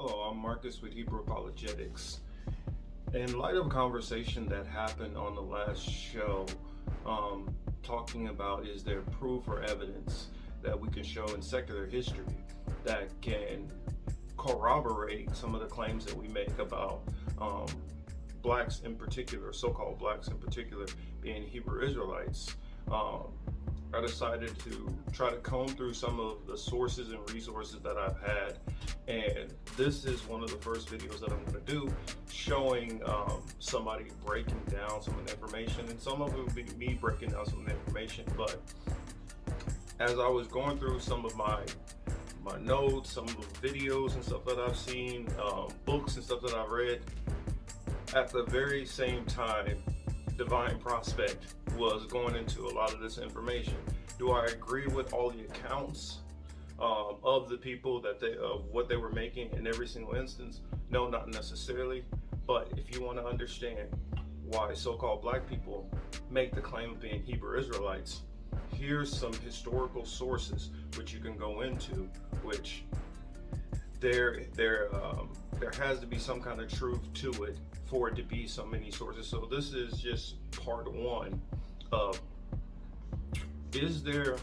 Hello, I'm Marcus with Hebrew Apologetics. In light of a conversation that happened on the last show, talking about is there proof or evidence that we can show in secular history that can corroborate some of the claims that we make about blacks in particular, so-called blacks in particular, being Hebrew Israelites. I decided to try to comb through some of the sources and resources that I've had, and this is one of the first videos that I'm going to do showing somebody breaking down some of the information, and some of it will be me breaking down some of the information. But as I was going through some of my notes, some of the videos and stuff that I've seen, books and stuff that I've read, at the very same time, Divine Prospect was going into a lot of this information. Do I agree with all the accounts of the people that what they were making in every single instance? No, not necessarily. But if you want to understand why so-called black people make the claim of being Hebrew Israelites, here's some historical sources which you can go into, which there has to be some kind of truth to it for it to be so many sources. So this is just part one of, is there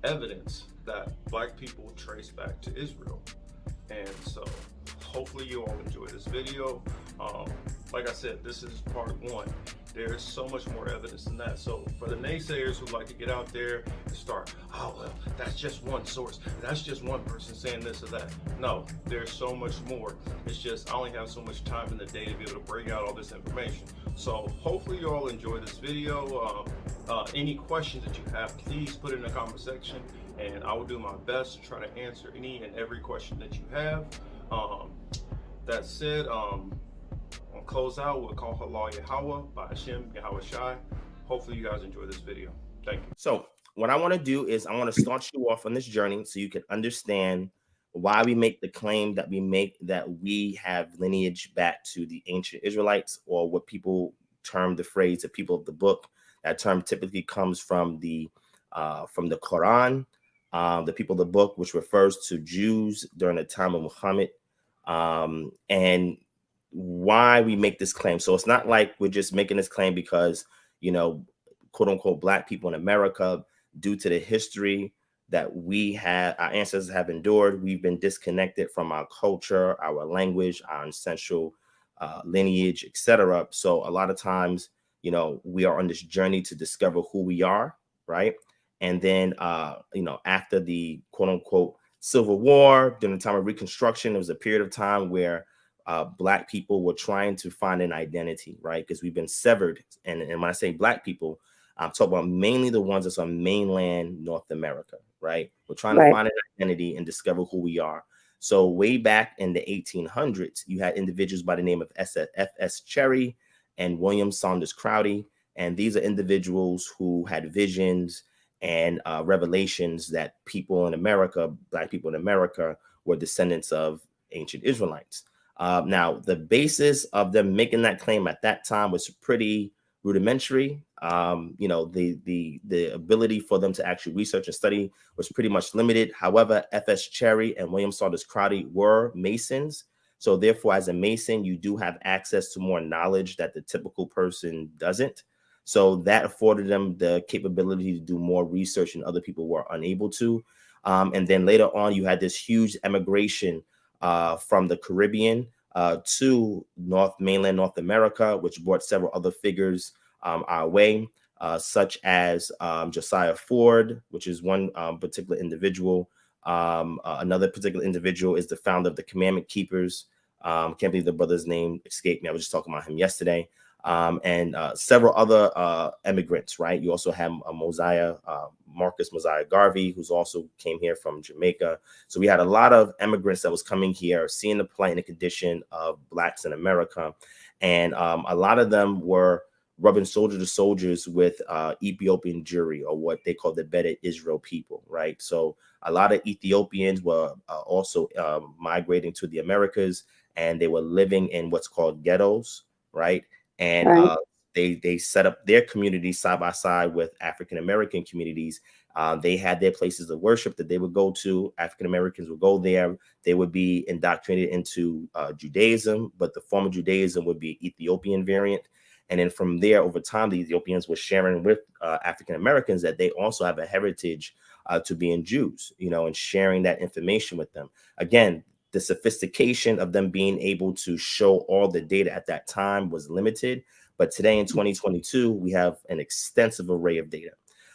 evidence that black people trace back to Israel? And so hopefully you all enjoy this video. Like I said, this is part one. There's so much more evidence than that. So for the naysayers who like to get out there and start, oh, well, that's just one source, that's just one person saying this or that. No, there's so much more. It's just I only have so much time in the day to be able to bring out all this information. So hopefully you all enjoy this video. Any questions that you have, please put it in the comment section, and I will do my best to try to answer any and every question that you have. That said, close out with Call Halal Yahweh by Hashem Yahweh Shai. Hopefully you guys enjoy this video. Thank you. So what I want to do is I want to start you off on this journey so you can understand why we make the claim that we make, that we have lineage back to the ancient Israelites, or what people term the phrase the people of the book. That term typically comes from the Quran, the people of the book, which refers to Jews during the time of Muhammad, and why we make this claim. So it's not like we're just making this claim because, you know, quote unquote, black people in America, due to the history that we have, our ancestors have endured, we've been disconnected from our culture, our language, our ancestral lineage, etc. So a lot of times, you know, we are on this journey to discover who we are, right? And then, you know, after the quote unquote Civil War, during the time of Reconstruction, there was a period of time where black people were trying to find an identity, right? Because we've been severed. And when I say black people, I'm talking about mainly the ones that's on mainland North America, right? We're trying to find an identity and discover who we are. So way back in the 1800s, you had individuals by the name of F.S. Cherry and William Saunders Crowdy. And these are individuals who had visions and revelations that people in America, black people in America, were descendants of ancient Israelites. Now, the basis of them making that claim at that time was pretty rudimentary. You know, the ability for them to actually research and study was pretty much limited. However, F.S. Cherry and William Saunders Crowdy were Masons. So therefore, as a Mason, you do have access to more knowledge that the typical person doesn't. So that afforded them the capability to do more research than other people were unable to. And then later on, you had this huge emigration from the Caribbean to mainland North America, which brought several other figures our way, such as Josiah Ford, which is one particular individual. Another particular individual is the founder of the Commandment Keepers. Can't believe the brother's name escaped me. I was just talking about him yesterday. And several other immigrants, right? You also have Marcus Mosiah Garvey, who's also came here from Jamaica. So we had a lot of immigrants that was coming here, seeing the plight and the condition of blacks in America. And a lot of them were rubbing soldier to soldiers with Ethiopian Jewry, or what they call the Beta Israel people, right? So a lot of Ethiopians were also migrating to the Americas, and they were living in what's called ghettos, right? And they set up their communities side by side with African American communities They had their places of worship that they would go to. African Americans would go there. They would be indoctrinated into Judaism, but the form of Judaism would be Ethiopian variant. And then from there, over time, the Ethiopians were sharing with African Americans that they also have a heritage to being Jews, you know, and sharing that information with them. Again, the sophistication of them being able to show all the data at that time was limited. But today in 2022, we have an extensive array of data.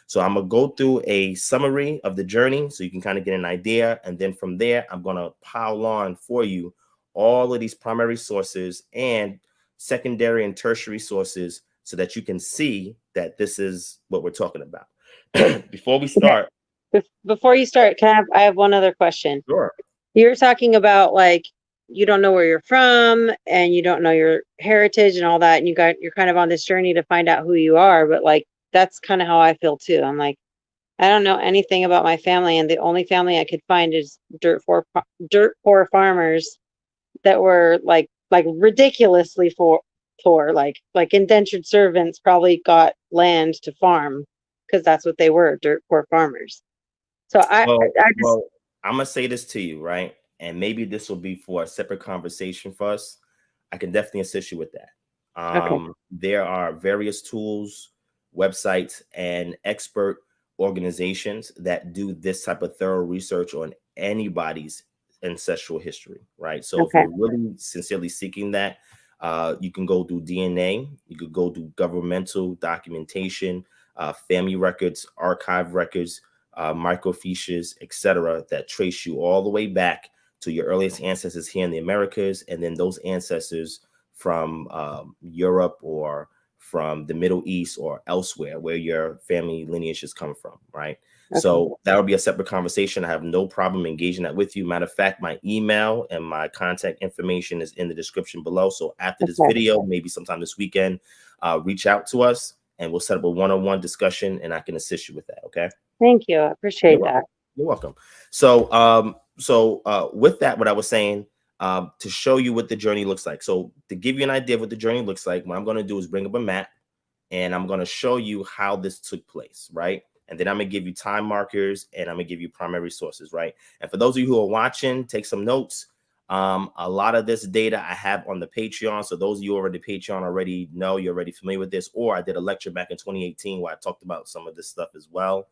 So I'm going to go through a summary of the journey so you can kind of get an idea. And then from there, I'm going to pile on for you all of these primary sources and secondary and tertiary sources so that you can see that this is what we're talking about. Before we start. Before you start, I have one other question. Sure. You're talking about like you don't know where you're from and you don't know your heritage and all that, and you're kind of on this journey to find out who you are, but like that's kind of how I feel too. I'm like, I don't know anything about my family, and the only family I could find is dirt poor farmers that were like ridiculously poor, like indentured servants probably got land to farm because that's what they were, dirt poor farmers. So well, I'm gonna say this to you, right? And maybe this will be for a separate conversation for us. I can definitely assist you with that. Okay. There are various tools, websites, and expert organizations that do this type of thorough research on anybody's ancestral history, right? So if you're really sincerely seeking that, you can go do DNA, you could go do governmental documentation, family records, archive records, microfiches, etc., that trace you all the way back to your earliest ancestors here in the Americas, and then those ancestors from Europe or from the Middle East or elsewhere where your family lineage has come from, right? Okay. So that would be a separate conversation. I have no problem engaging that with you. Matter of fact, my email and my contact information is in the description below. So after this video, maybe sometime this weekend, reach out to us and we'll set up a one-on-one discussion and I can assist you with that, okay? Thank you. I appreciate that. You're welcome. So, with that, what I was saying, to show you what the journey looks like. So to give you an idea of what the journey looks like, what I'm going to do is bring up a map and I'm going to show you how this took place, right? And then I'm going to give you time markers and I'm going to give you primary sources, right? And for those of you who are watching, take some notes. A lot of this data I have on the Patreon. So those of you already Patreon already know, you're already familiar with this, or I did a lecture back in 2018 where I talked about some of this stuff as well.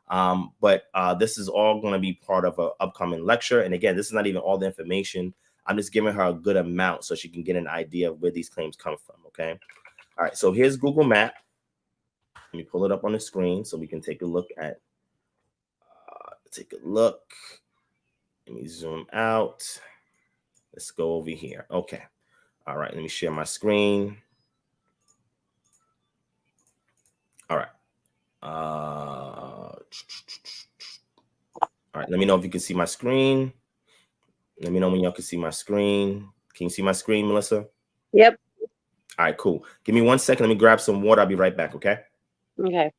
But this is all going to be part of an upcoming lecture. And again, this is not even all the information. I'm just giving her a good amount so she can get an idea of where these claims come from. Okay. All right. So here's Google Map. Let me pull it up on the screen so we can take a look at, Let me zoom out. Let's go over here. Okay. All right. Let me share my screen. All right. All right, let me know if you can see my screen. Let me know when y'all can see my screen. Can you see my screen, Melissa? Yep. All right, cool. Give me 1 second. Let me grab some water. I'll be right back, okay? Okay.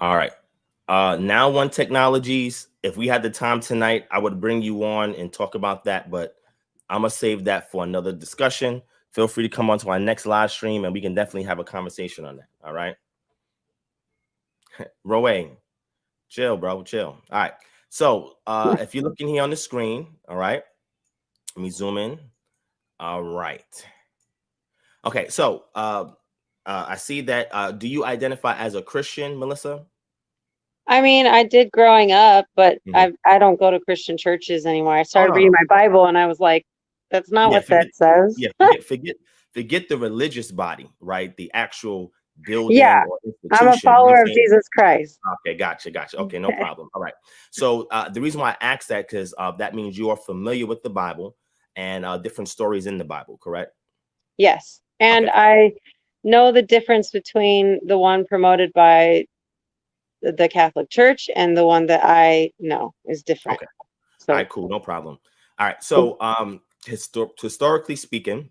All right. All right. Now One Technologies. If we had the time tonight, I would bring you on and talk about that, but I'm gonna save that for another discussion. Feel free to come on to our next live stream and we can definitely have a conversation on that. All right. Rowan, chill, bro, chill. All right. So if you're looking here on the screen, all right, let me zoom in. All right. Okay, so I see that. Do you identify as a Christian, Melissa? I mean, I did growing up, but I don't go to Christian churches anymore. I started reading my Bible and I was like, that's not what that says. Yeah, forget the religious body, right? The actual building or institution. I'm a follower of Jesus Christ. Okay, gotcha. Okay, no problem. All right. So the reason why I asked that because that means you are familiar with the Bible. and different stories in the Bible, correct? Yes. And Okay. I know the difference between the one promoted by the Catholic Church and the one that I know is different. Okay. All So right, cool, no problem. All right, so historically speaking,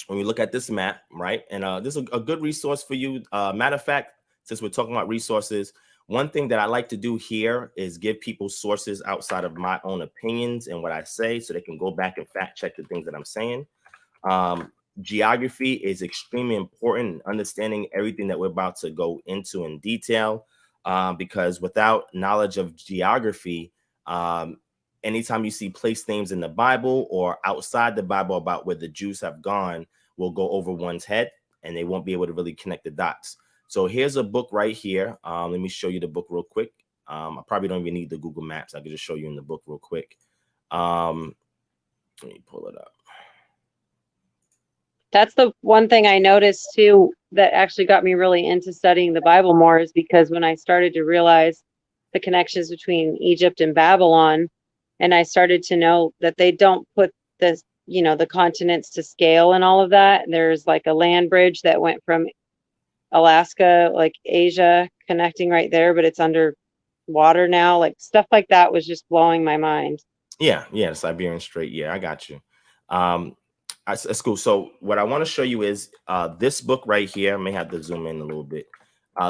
when we look at this map, right, and this is a good resource for you. Matter of fact, since we're talking about resources, one thing that I like to do here is give people sources outside of my own opinions and what I say, so they can go back and fact check the things that I'm saying. Geography is extremely important in understanding everything that we're about to go into in detail, because without knowledge of geography, anytime you see place names in the Bible or outside the Bible about where the Jews have gone, will go over one's head and they won't be able to really connect the dots. So here's a book right here. Let me show you the book real quick. I probably don't even need the Google Maps. I could just show you in the book real quick. Let me pull it up. that's the one thing I noticed too that actually got me really into studying the Bible more, is because when I started to realize the connections between Egypt and Babylon, and I started to know that they don't put this, the continents to scale and all of that. There's like a land bridge that went from Alaska, like Asia, connecting right there, but it's under water now. Like stuff like that was just blowing my mind. Yeah, the Siberian Strait. Yeah, I got you. That's cool. So what I want to show you is this book right here. I may have to zoom in a little bit.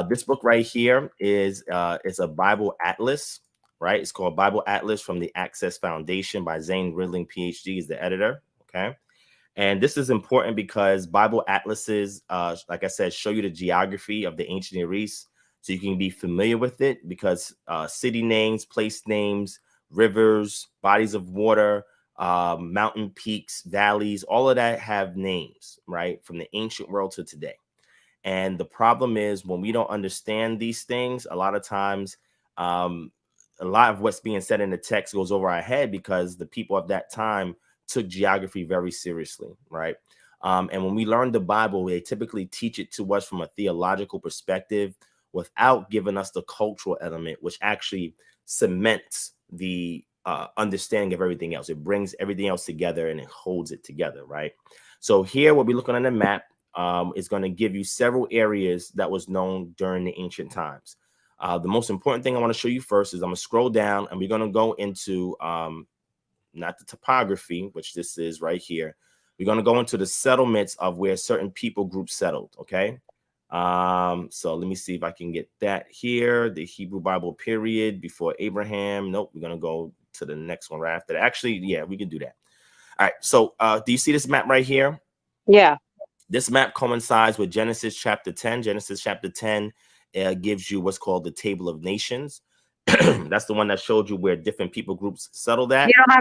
This book right here is a Bible atlas, right? It's called Bible Atlas from the Access Foundation by Zane Ridling, PhD, is the editor. Okay. And this is important because Bible atlases, like I said, show you the geography of the ancient Near East, so you can be familiar with it, because city names, place names, rivers, bodies of water, mountain peaks, valleys, all of that have names, right? From the ancient world to today. And the problem is, when we don't understand these things, a lot of times, a lot of what's being said in the text goes over our head, because the people of that time took geography very seriously, right? And when we learn the Bible, they typically teach it to us from a theological perspective without giving us the cultural element, which actually cements the understanding of everything else. It brings everything else together and it holds it together, right? So here, what we're looking on the map is going to give you several areas that was known during the ancient times. The most important thing I want to show you first is I'm going to scroll down and we're going to go into not the topography, which this is right here. We're going to go into the settlements of where certain people groups settled. Okay. So let me see if I can get that here. The Hebrew Bible period before Abraham. Nope. We're going to go to the next one right after that. Actually, yeah, we can do that. All right. So do you see this map right here? Yeah. This map coincides with Genesis chapter 10. Genesis chapter 10 gives you what's called the Table of Nations. That's the one that showed you where different people groups settled at. You don't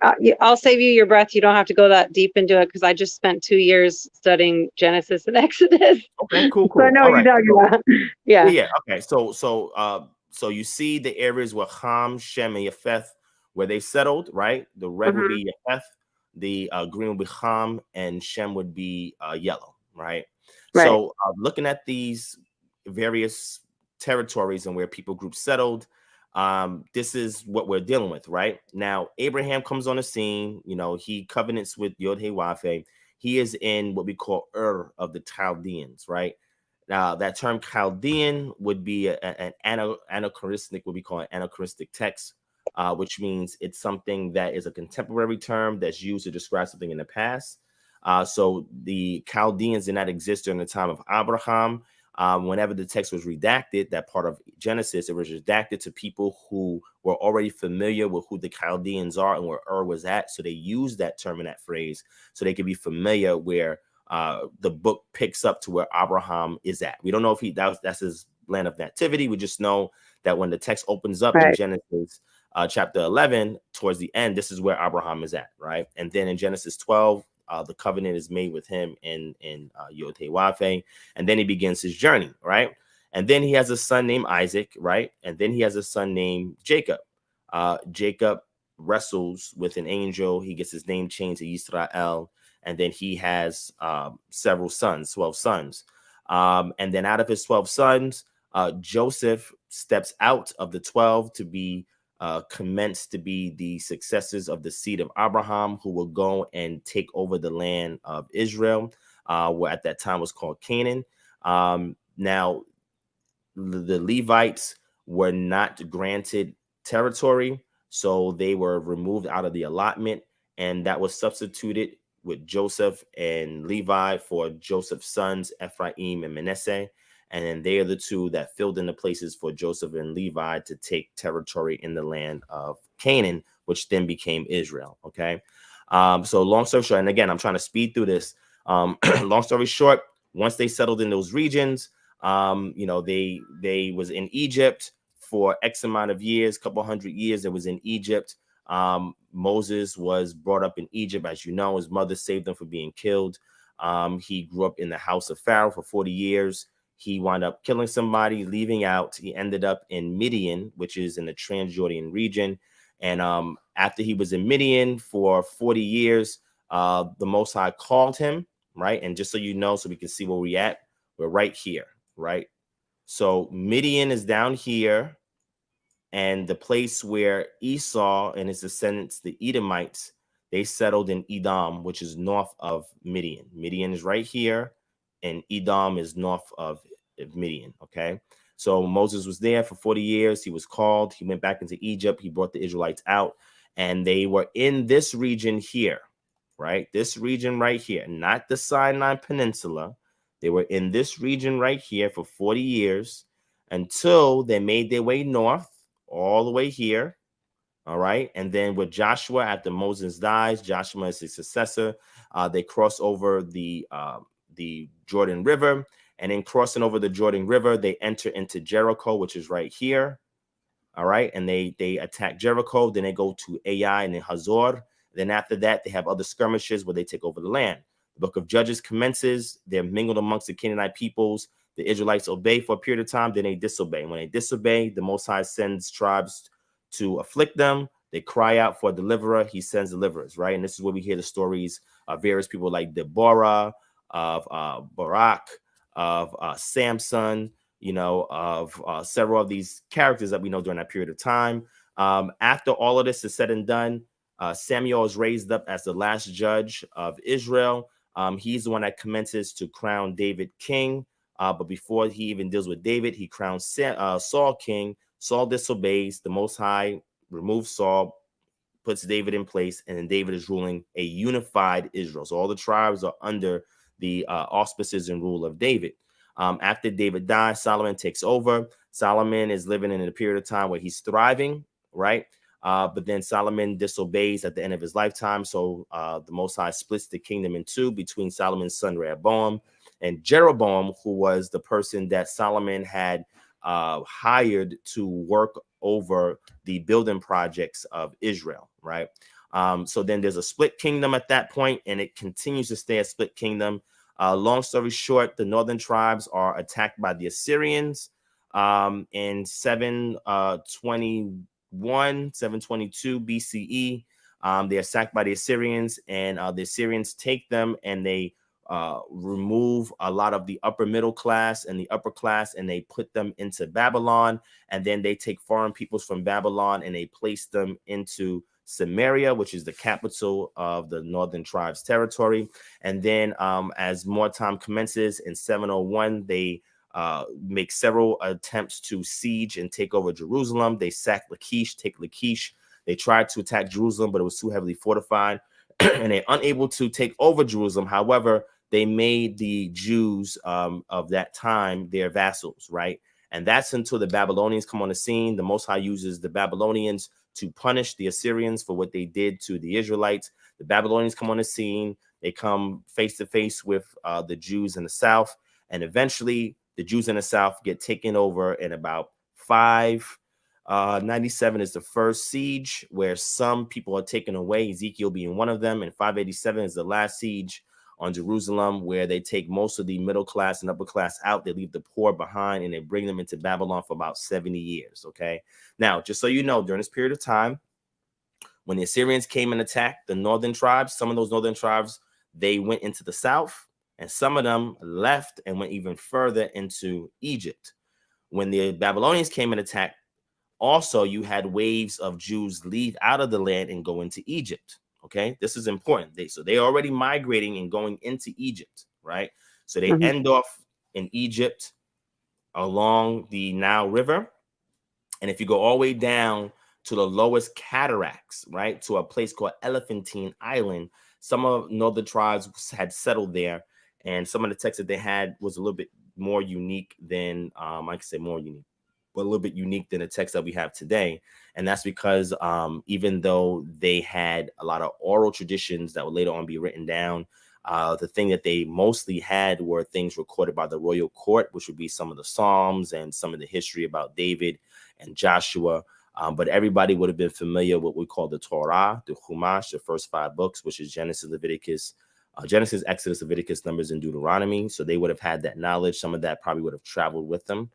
have, I'll save you your breath. You don't have to go that deep into it, because I just spent 2 years studying Genesis and Exodus. Okay, cool. So I know All what right. you're talking about. Yeah. Yeah. Okay. So you see the areas where Ham, Shem, and Japheth, where they settled, right? The red would be Japheth, the green would be Ham, and Shem would be yellow, right? Right. So looking at these various territories and where people groups settled, this is what we're dealing with right now. Abraham comes on the scene. He covenants with Yod-Heh-Wav-Heh. He is in what we call Ur of the Chaldeans, right? Now, that term Chaldean would be an anachronistic, what we call an anachronistic text, which means it's something that is a contemporary term that's used to describe something in the past. So the Chaldeans did not exist during the time of Abraham. Whenever the text was redacted, that part of Genesis, it was redacted to people who were already familiar with who the Chaldeans are and where Ur was at. So they used that term and that phrase so they could be familiar where the book picks up to where Abraham is at. We don't know if that's his land of nativity. We just know that when the text opens up in Genesis chapter 11, towards the end, this is where Abraham is at, right? And then in Genesis 12, the covenant is made with him in Yod-Heh-Wav-Heh, and then he begins his journey, right? And then he has a son named Isaac, right? And then he has a son named Jacob. Jacob wrestles with an angel. He gets his name changed to Israel. And then he has several sons, 12 sons. And then out of his 12 sons, Joseph steps out of the 12 to be commenced to be the successors of the seed of Abraham, who will go and take over the land of Israel, what at that time was called Canaan. Now, the Levites were not granted territory, so they were removed out of the allotment, and that was substituted with Joseph and Levi for Joseph's sons, Ephraim and Manasseh. And then they are the two that filled in the places for Joseph and Levi to take territory in the land of Canaan, which then became Israel. Okay. So long story short, and again, I'm trying to speed through this. Long story short, once they settled in those regions, they was in Egypt for X amount of years, couple hundred years. It was in Egypt. Moses was brought up in Egypt, as you know. His mother saved him from being killed. He grew up in the house of Pharaoh for 40 years. He wound up killing somebody, leaving out. He ended up in Midian, which is in the Transjordan region. And after he was in Midian for 40 years, the Most High called him, right? And just so you know, so we can see where we're at, we're right here, right? So Midian is down here, and the place where Esau and his descendants, the Edomites, they settled in Edom, which is north of Midian. Midian is right here, and Edom is north of Midian, okay? So Moses was there for 40 years. He was called. He went back into Egypt. He brought the Israelites out, and they were in this region here, right? This region right here, not the Sinai Peninsula. They were in this region right here for 40 years until they made their way north all the way here. All right. And then with Joshua, after Moses dies, Joshua is his successor. They cross over the Jordan River. And then crossing over the Jordan River, they enter into Jericho, which is right here. All right. And they attack Jericho. Then they go to Ai and then Hazor. Then after that, they have other skirmishes where they take over the land. The book of Judges commences. They're mingled amongst the Canaanite peoples. The Israelites obey for a period of time. Then they disobey. When they disobey, the Most High sends tribes to afflict them. They cry out for a deliverer. He sends deliverers, right? And this is where we hear the stories of various people like Deborah, of Barak, of Samson, of several of these characters that we know during that period of time. After all of this is said and done, Samuel is raised up as the last judge of Israel. He's the one that commences to crown David king. But before he even deals with David, he crowns Saul king. Saul disobeys. The Most High removes Saul, puts David in place, and then David is ruling a unified Israel. So all the tribes are under the auspices and rule of David. After David dies, Solomon takes over. Solomon is living in a period of time where he's thriving, right? But then Solomon disobeys at the end of his lifetime. So the Most High splits the kingdom in two between Solomon's son Rehoboam and Jeroboam, who was the person that Solomon had hired to work over the building projects of Israel, right? So then there's a split kingdom at that point, and it continues to stay a split kingdom. Long story short, the northern tribes are attacked by the Assyrians in 722 BCE. They're sacked by the Assyrians, and the Assyrians take them and they remove a lot of the upper middle class and the upper class, and they put them into Babylon. And then they take foreign peoples from Babylon and they place them into Samaria, which is the capital of the northern tribes territory. And then as more time commences in 701, they make several attempts to siege and take over Jerusalem. They sack Lachish, take Lachish. They tried to attack Jerusalem, but it was too heavily fortified and they're unable to take over Jerusalem. However, they made the Jews of that time their vassals, right? And that's until the Babylonians come on the scene. The Most High uses the Babylonians to punish the Assyrians for what they did to the Israelites. The Babylonians come on the scene. They come face to face with the Jews in the south. And eventually, the Jews in the south get taken over in about 597 is the first siege where some people are taken away, Ezekiel being one of them. And 587 is the last siege on Jerusalem, where they take most of the middle class and upper class out. They leave the poor behind, and they bring them into Babylon for about 70 years, okay? Now, just so you know, during this period of time, when the Assyrians came and attacked the northern tribes, some of those northern tribes, they went into the south, and some of them left and went even further into Egypt. When the Babylonians came and attacked Also, you had waves of Jews leave out of the land and go into Egypt. Okay, this is important. So they're already migrating and going into Egypt, right? So they Mhm. end off in Egypt along the Nile River. And if you go all the way down to the lowest cataracts, right, to a place called Elephantine Island, some of northern tribes had settled there. And some of the texts that they had was a little bit more unique than, I can say more unique, but a little bit unique than the text that we have today. And that's because even though they had a lot of oral traditions that would later on be written down, the thing that they mostly had were things recorded by the royal court, which would be some of the Psalms and some of the history about David and Joshua. But everybody would have been familiar with what we call the Torah, the Chumash, the first 5 books, which is Genesis, Leviticus, Exodus, Leviticus, Numbers, and Deuteronomy. So they would have had that knowledge. Some of that probably would have traveled with them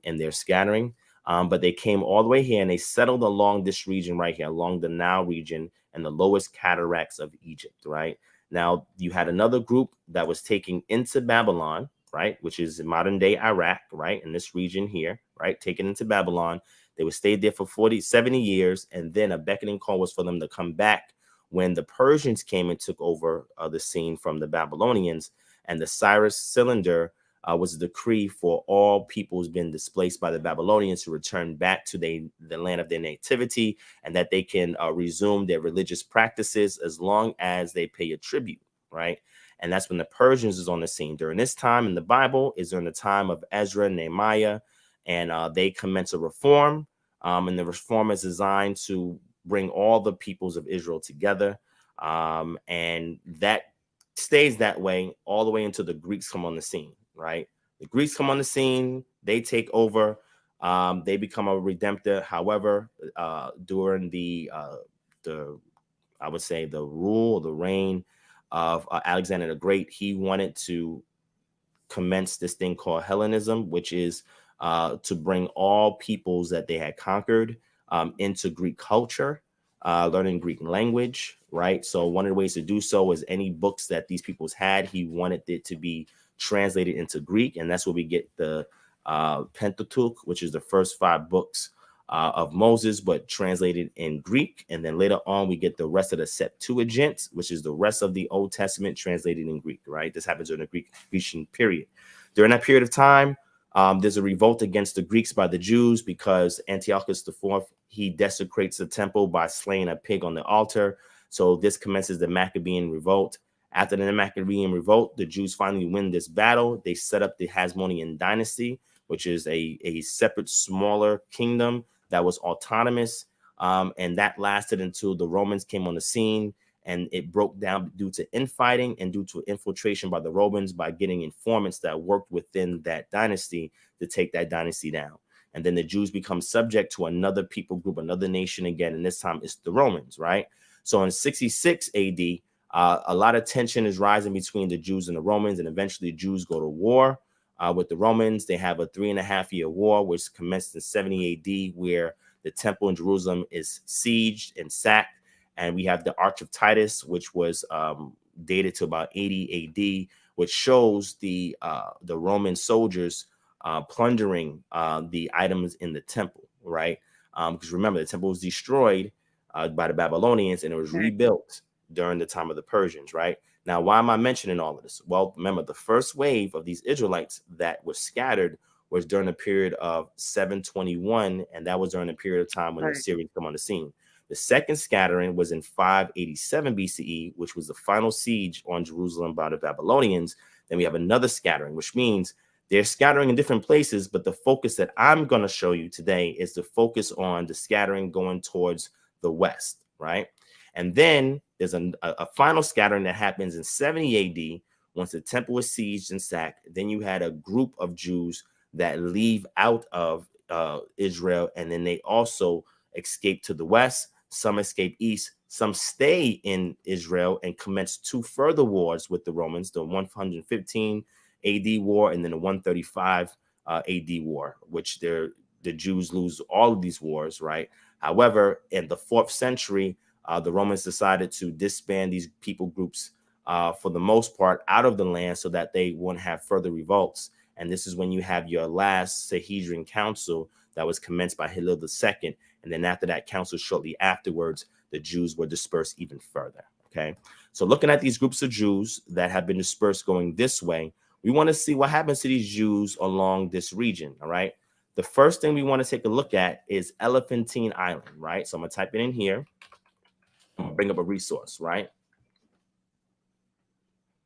in their scattering. But they came all the way here and they settled along this region right here, along the Nile region and the lowest cataracts of Egypt, right? Now, you had another group that was taken into Babylon, right, which is modern day Iraq, right, in this region here, right, taken into Babylon. They would stay there for 70 years, and then a beckoning call was for them to come back when the Persians came and took over the scene from the Babylonians, and the Cyrus cylinder was a decree for all people who's been displaced by the Babylonians to return back to the land of their nativity, and that they can resume their religious practices as long as they pay a tribute, right? And that's when the Persians is on the scene. During this time in the Bible is during the time of Ezra and Nehemiah, and they commence a reform, and the reform is designed to bring all the peoples of Israel together, and that stays that way all the way until the Greeks come on the scene, right? The Greeks come on the scene, they take over, they become a redemptor. However, during the I would say the rule, the reign of Alexander the Great, he wanted to commence this thing called Hellenism, which is to bring all peoples that they had conquered into Greek culture, learning Greek language, right? So one of the ways to do so is any books that these peoples had, he wanted it to be translated into Greek, and that's where we get the Pentateuch, which is the first 5 books of Moses, but translated in Greek. And then later on, we get the rest of the Septuagint, which is the rest of the Old Testament translated in Greek, right? This happens during the Grecian period. During that period of time, there's a revolt against the Greeks by the Jews because Antiochus IV, he desecrates the temple by slaying a pig on the altar. So this commences the Maccabean revolt. After the Maccabean revolt, the Jews finally win this battle. They set up the Hasmonean dynasty, which is a separate, smaller kingdom that was autonomous, and that lasted until the Romans came on the scene, and it broke down due to infighting and due to infiltration by the Romans by getting informants that worked within that dynasty to take that dynasty down. And then the Jews become subject to another people group, another nation again, and this time it's the Romans, right? So in 66 AD, a lot of tension is rising between the Jews and the Romans, and eventually Jews go to war with the Romans. They have a 3.5-year war, which commenced in 70 AD, where the temple in Jerusalem is sieged and sacked. And we have the Arch of Titus, which was dated to about 80 AD, which shows the Roman soldiers plundering the items in the temple, right? Because remember, the temple was destroyed by the Babylonians, and it was rebuilt during the time of the Persians, right? Now, why am I mentioning all of this? Well, remember, the first wave of these Israelites that were scattered was during the period of 721, and that was during the period of time when the Syrians come on the scene. The second scattering was in 587 BCE, which was the final siege on Jerusalem by the Babylonians. Then we have another scattering, which means they're scattering in different places, but the focus that I'm going to show you today is the focus on the scattering going towards the west, right? And then there's a final scattering that happens in 70 AD once the temple was sieged and sacked. Then you had a group of Jews that leave out of Israel, and then they also escape to the west. Some escape east. Some stay in Israel and commence 2 further wars with the Romans, the 115 AD war and then the 135 AD war, which the Jews lose all of these wars, right? However, in the 4th century, the Romans decided to disband these people groups for the most part out of the land so that they won't have further revolts. And this is when you have your last Sanhedrin Council that was commenced by Hillel II. And then after that council, shortly afterwards, the Jews were dispersed even further. Okay, so looking at these groups of Jews that have been dispersed going this way, we want to see what happens to these Jews along this region. All right, the first thing we want to take a look at is Elephantine Island. Right, so I'm gonna type it in here. I'm gonna bring up a resource. Right.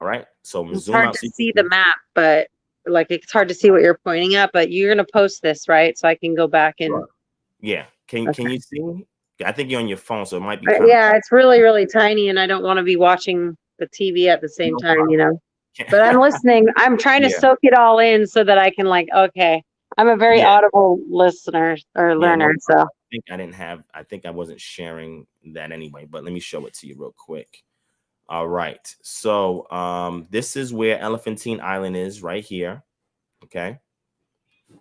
All right, so I'm gonna It's zoom hard out. to see the map, but like it's hard to see what you're pointing at, but you're gonna post this, right? So I can go back and Sure. Yeah. Can you see? I think you're on your phone, so it might be yeah, it's really, really tiny, and I don't want to be watching the TV at the same time, you know. But I'm listening. I'm trying to soak it all in so that I can like, okay. I'm a very audible listener or learner, so I think I wasn't sharing that anyway, but let me show it to you real quick. All right. So this is where Elephantine Island is, right here. Okay.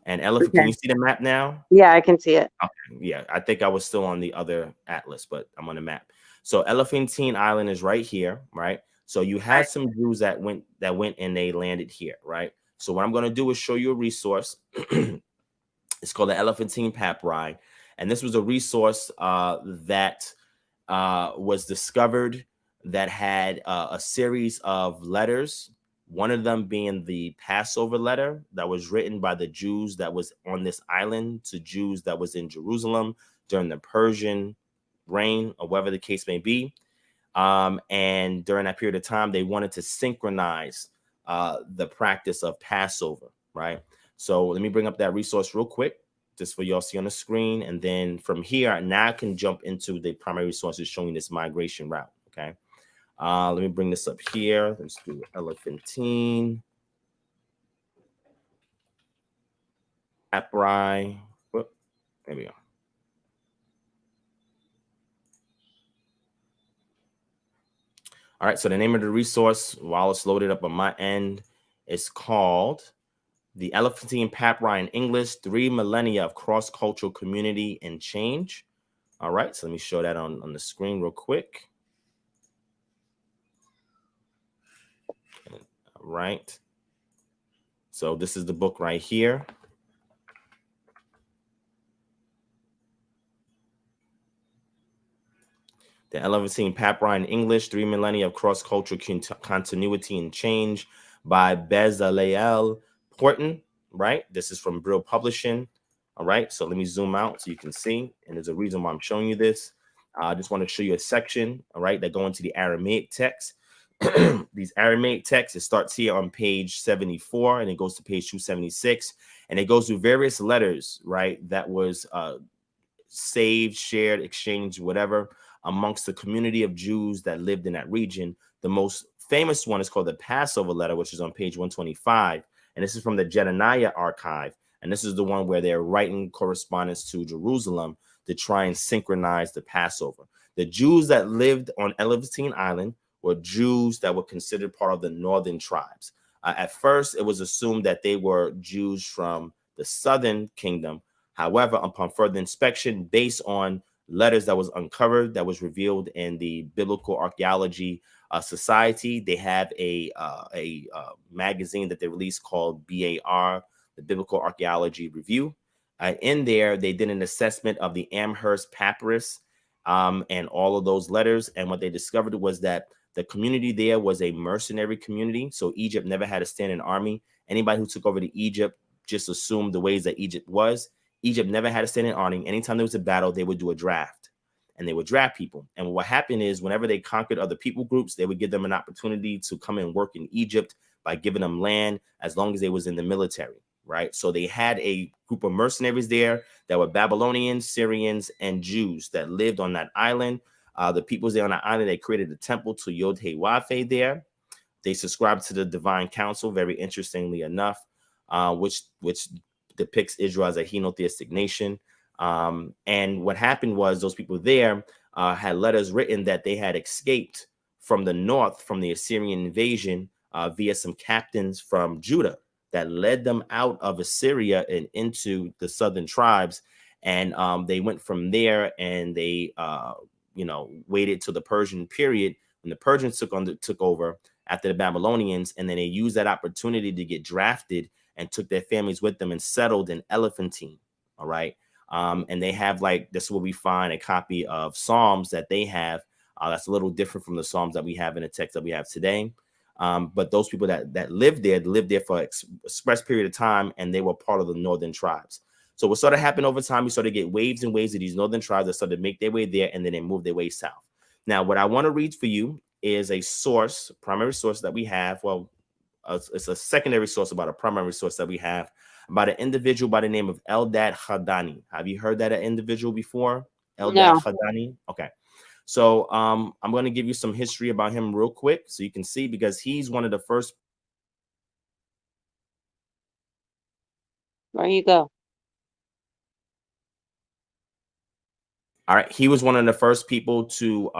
And can you see the map now? Yeah, I can see it. Okay. Yeah, I think I was still on the other atlas, but I'm on the map. So Elephantine Island is right here, right? So you had some Jews that went and they landed here, right? So what I'm going to do is show you a resource. It's called the Elephantine Papyri, and this was a resource that was discovered that had a series of letters. One of them being the Passover letter that was written by the Jews that was on this island to Jews that was in Jerusalem during the Persian reign, or whatever the case may be. And during that period of time, they wanted to synchronize the practice of Passover, right? So let me bring up that resource real quick, just for y'all see on the screen. And then from here, now I can jump into the primary resources showing this migration route, okay? Let me bring this up here. Let's do Elephantine Papyri. Whoop, there we go. All right, so the name of the resource, while it's loaded up on my end, is called The Elephantine Papyri in English, 3 Millennia of Cross-Cultural Community and Change. All right, so let me show that on the screen real quick. All right. So this is the book right here. The Elephantine Papyri in English, 3 Millennia of Cross-Cultural Continuity and Change by Bezalel Porton, right? This is from Brill Publishing. All right, so let me zoom out so you can see. And there's a reason why I'm showing you this. I just want to show you a section, all right, that go into the Aramaic text. These Aramaic texts, it starts here on page 74 and it goes to page 276. And it goes through various letters, right, that was saved, shared, exchanged, whatever, amongst the community of Jews that lived in that region. The most famous one is called the Passover letter, which is on page 125. And this is from the Jedaniah archive. And this is the one where they're writing correspondence to Jerusalem to try and synchronize the Passover. The Jews that lived on Elephantine Island were Jews that were considered part of the northern tribes. At first, it was assumed that they were Jews from the southern kingdom. However, upon further inspection, based on letters that was uncovered, that was revealed in the Biblical Archaeology Society, they have a magazine that they released called BAR, the Biblical Archaeology Review. In there, they did an assessment of the Amherst Papyrus and all of those letters. And what they discovered was that the community there was a mercenary community. So Egypt never had a standing army. Anybody who took over to Egypt just assumed the ways that Egypt was. Egypt never had a standing army. Anytime there was a battle, they would do a draft and they would draft people. And what happened is whenever they conquered other people groups, they would give them an opportunity to come and work in Egypt by giving them land as long as they was in the military, right? So they had a group of mercenaries there that were Babylonians, Syrians, and Jews that lived on that island. The peoples there on the island, they created a temple to Yod-Heh-Wahe there. They subscribed to the Divine Council, very interestingly enough, which depicts Israel as a henotheistic nation. And what happened was those people there had letters written that they had escaped from the north, from the Assyrian invasion via some captains from Judah that led them out of Assyria and into the southern tribes. And they went from there and they waited till the Persian period when the Persians took over after the Babylonians, and then they used that opportunity to get drafted and took their families with them and settled in Elephantine. All right. And they have, like, this is where we find a copy of Psalms that they have. That's a little different from the Psalms that we have in the text that we have today. But those people that lived there for an express period of time, and they were part of the northern tribes. So what started happening over time, we started to get waves and waves of these northern tribes that started to make their way there, and then they moved their way south. Now, what I want to read for you is a source, primary source that we have. Well, it's a secondary source about a primary source that we have about an individual by the name of Eldad Hadani. Have you heard that individual before? Eldad Hadani? Okay. So I'm going to give you some history about him real quick so you can see, because he's one of the first. There you go. All right. He was one of the first people to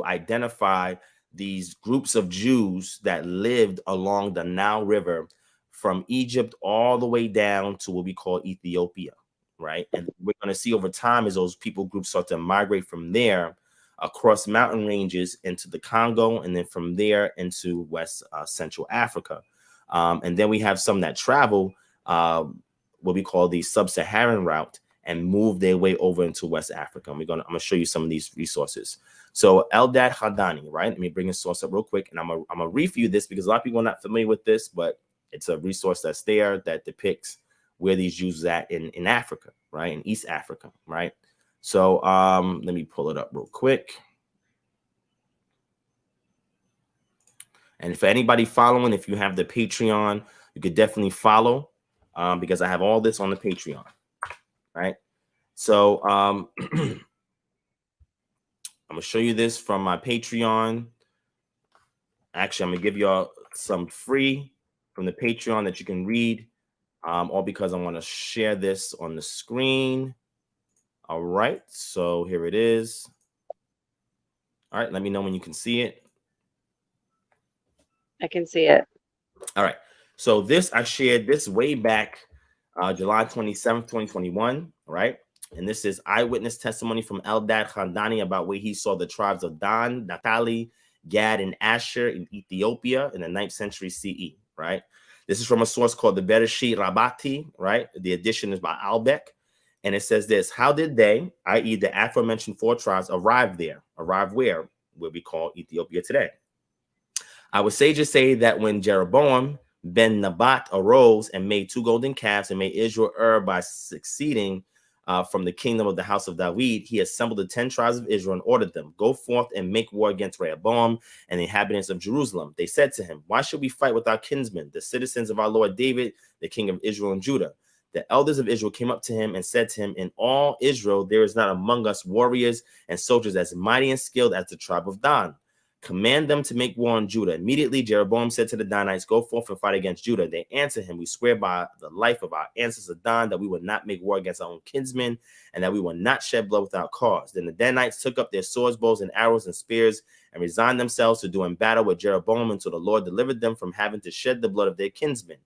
identify these groups of Jews that lived along the Nile River from Egypt all the way down to what we call Ethiopia, right? And we're going to see over time as those people groups start to migrate from there across mountain ranges into the Congo, and then from there into West Central Africa. And then we have some that travel what we call the sub-Saharan route and move their way over into West Africa. And I'm going to show you some of these resources. So Eldad Hadani, right? Let me bring this source up real quick, and I'm gonna review this because a lot of people are not familiar with this, but it's a resource that's there that depicts where these Jews are at in Africa, right? In East Africa, right? So let me pull it up real quick. And for anybody following, if you have the Patreon, you could definitely follow because I have all this on the Patreon, right? So I'm going to show you this from my Patreon. Actually, I'm going to give y'all some free from the Patreon that you can read, all because I want to share this on the screen. All right, so here it is. All right, let me know when you can see it. I can see it. All right, so this, I shared this way back July 27th, 2021, right? And this is eyewitness testimony from Eldad Hadani about where he saw the tribes of Dan, Naphtali, Gad, and Asher in Ethiopia in the 9th century CE, right? This is from a source called the Bereshit Rabbati, right? The edition is by Albeck. And it says this: how did they, i.e. the aforementioned 4 tribes, arrive there? Arrive where? Where we call Ethiopia today. Our sages say that when Jeroboam ben Nebat arose and made 2 golden calves and made Israel err by succeeding from the kingdom of the house of David, he assembled the 10 tribes of Israel and ordered them, go forth and make war against Rehoboam and the inhabitants of Jerusalem. They said to him, why should we fight with our kinsmen, the citizens of our Lord David, the king of Israel and Judah? The elders of Israel came up to him and said to him, in all Israel there is not among us warriors and soldiers as mighty and skilled as the tribe of Dan. Command them to make war on Judah. Immediately Jeroboam said to the Danites, go forth and fight against Judah. They answered him, we swear by the life of our ancestor Dan that we will not make war against our own kinsmen and that we will not shed blood without cause. Then the Danites took up their swords, bows, and arrows and spears and resigned themselves to doing battle with Jeroboam until the Lord delivered them from having to shed the blood of their kinsmen.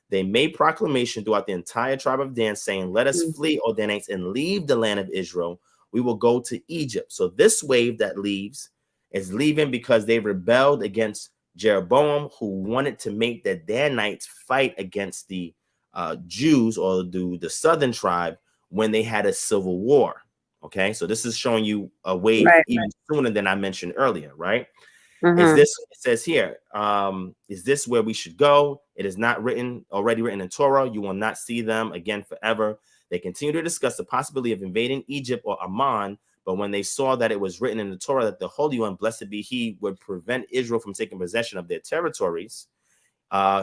They made proclamation throughout the entire tribe of Dan, saying, let us flee, O Danites, and leave the land of Israel. We will go to Egypt. So this wave that leaves is leaving because they rebelled against Jeroboam, who wanted to make the Danites fight against the Jews or the southern tribe when they had a civil war. Okay, so this is showing you a wave even sooner than I mentioned earlier, right? Is this, it says here, is this where we should go? It is not already written in Torah. You will not see them again forever. They continue to discuss the possibility of invading Egypt or Ammon, but when they saw that it was written in the Torah that the Holy One, blessed be he, would prevent Israel from taking possession of their territories,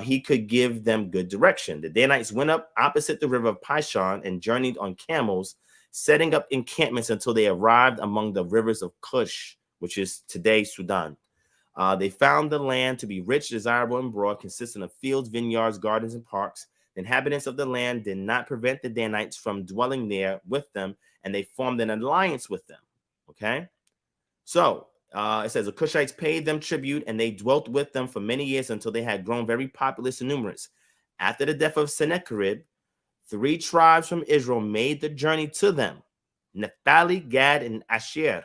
he could give them good direction. The Danites went up opposite the river of Pishon and journeyed on camels, setting up encampments until they arrived among the rivers of Cush, which is today Sudan. They found the land to be rich, desirable, and broad, consisting of fields, vineyards, gardens, and parks. The inhabitants of the land did not prevent the Danites from dwelling there with them, and they formed an alliance with them. Okay? So it says the Cushites paid them tribute, and they dwelt with them for many years until they had grown very populous and numerous. After the death of Sennacherib, 3 tribes from Israel made the journey to them: Naphtali, Gad, and Asher.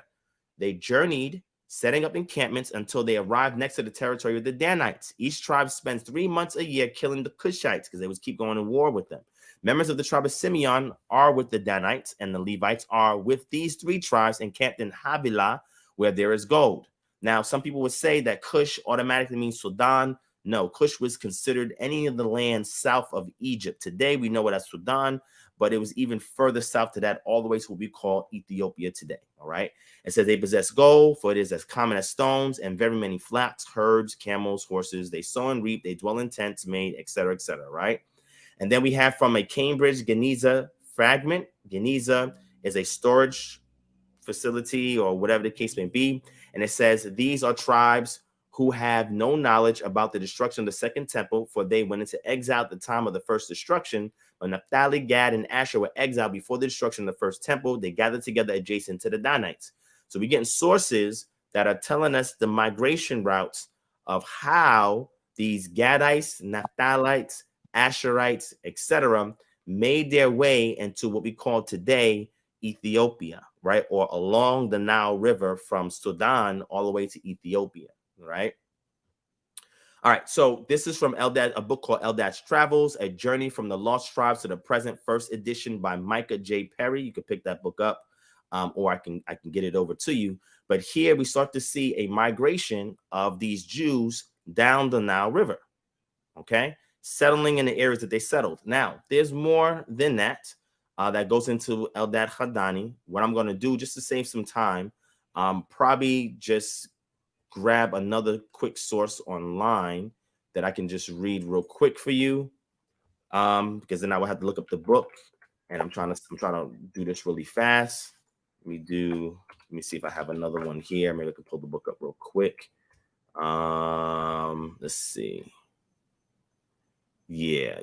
They journeyed, setting up encampments until they arrived next to the territory of the Danites. Each tribe spends 3 months a year killing the Cushites because they would keep going to war with them. Members of the tribe of Simeon are with the Danites, and the Levites are with these 3 tribes encamped in Havilah, where there is gold. Now, some people would say that Cush automatically means Sudan. No, Cush was considered any of the land south of Egypt. Today, we know it as Sudan, but it was even further south to that, all the way to what we call Ethiopia today, all right? It says they possess gold, for it is as common as stones, and very many flocks, herds, camels, horses. They sow and reap, they dwell in tents made, etc., right? And then we have from a Cambridge Geniza fragment. Geniza is a storage facility or whatever the case may be. And it says, these are tribes who have no knowledge about the destruction of the second temple, for they went into exile at the time of the first destruction. When Naphtali, Gad, and Asher were exiled before the destruction of the first temple, they gathered together adjacent to the Danites. So we're getting sources that are telling us the migration routes of how these Gadites, Naphtalites, Asherites, etc., made their way into what we call today Ethiopia, right? Or along the Nile River from Sudan all the way to Ethiopia, right? All right, so this is from Eldad, a book called Eldad's Travels, A Journey from the Lost Tribes to the Present, first edition by Micah J. Perry. You can pick that book up, or I can get it over to you. But here we start to see a migration of these Jews down the Nile River, okay? Settling in the areas that they settled. Now, there's more than that that goes into Eldad Hadani. What I'm going to do, just to save some time, probably just grab another quick source online that I can just read real quick for you, because then I will have to look up the book, and I'm trying to do this really fast. Let me see if I have another one here. Maybe I can pull the book up real quick. Let's see. Yeah.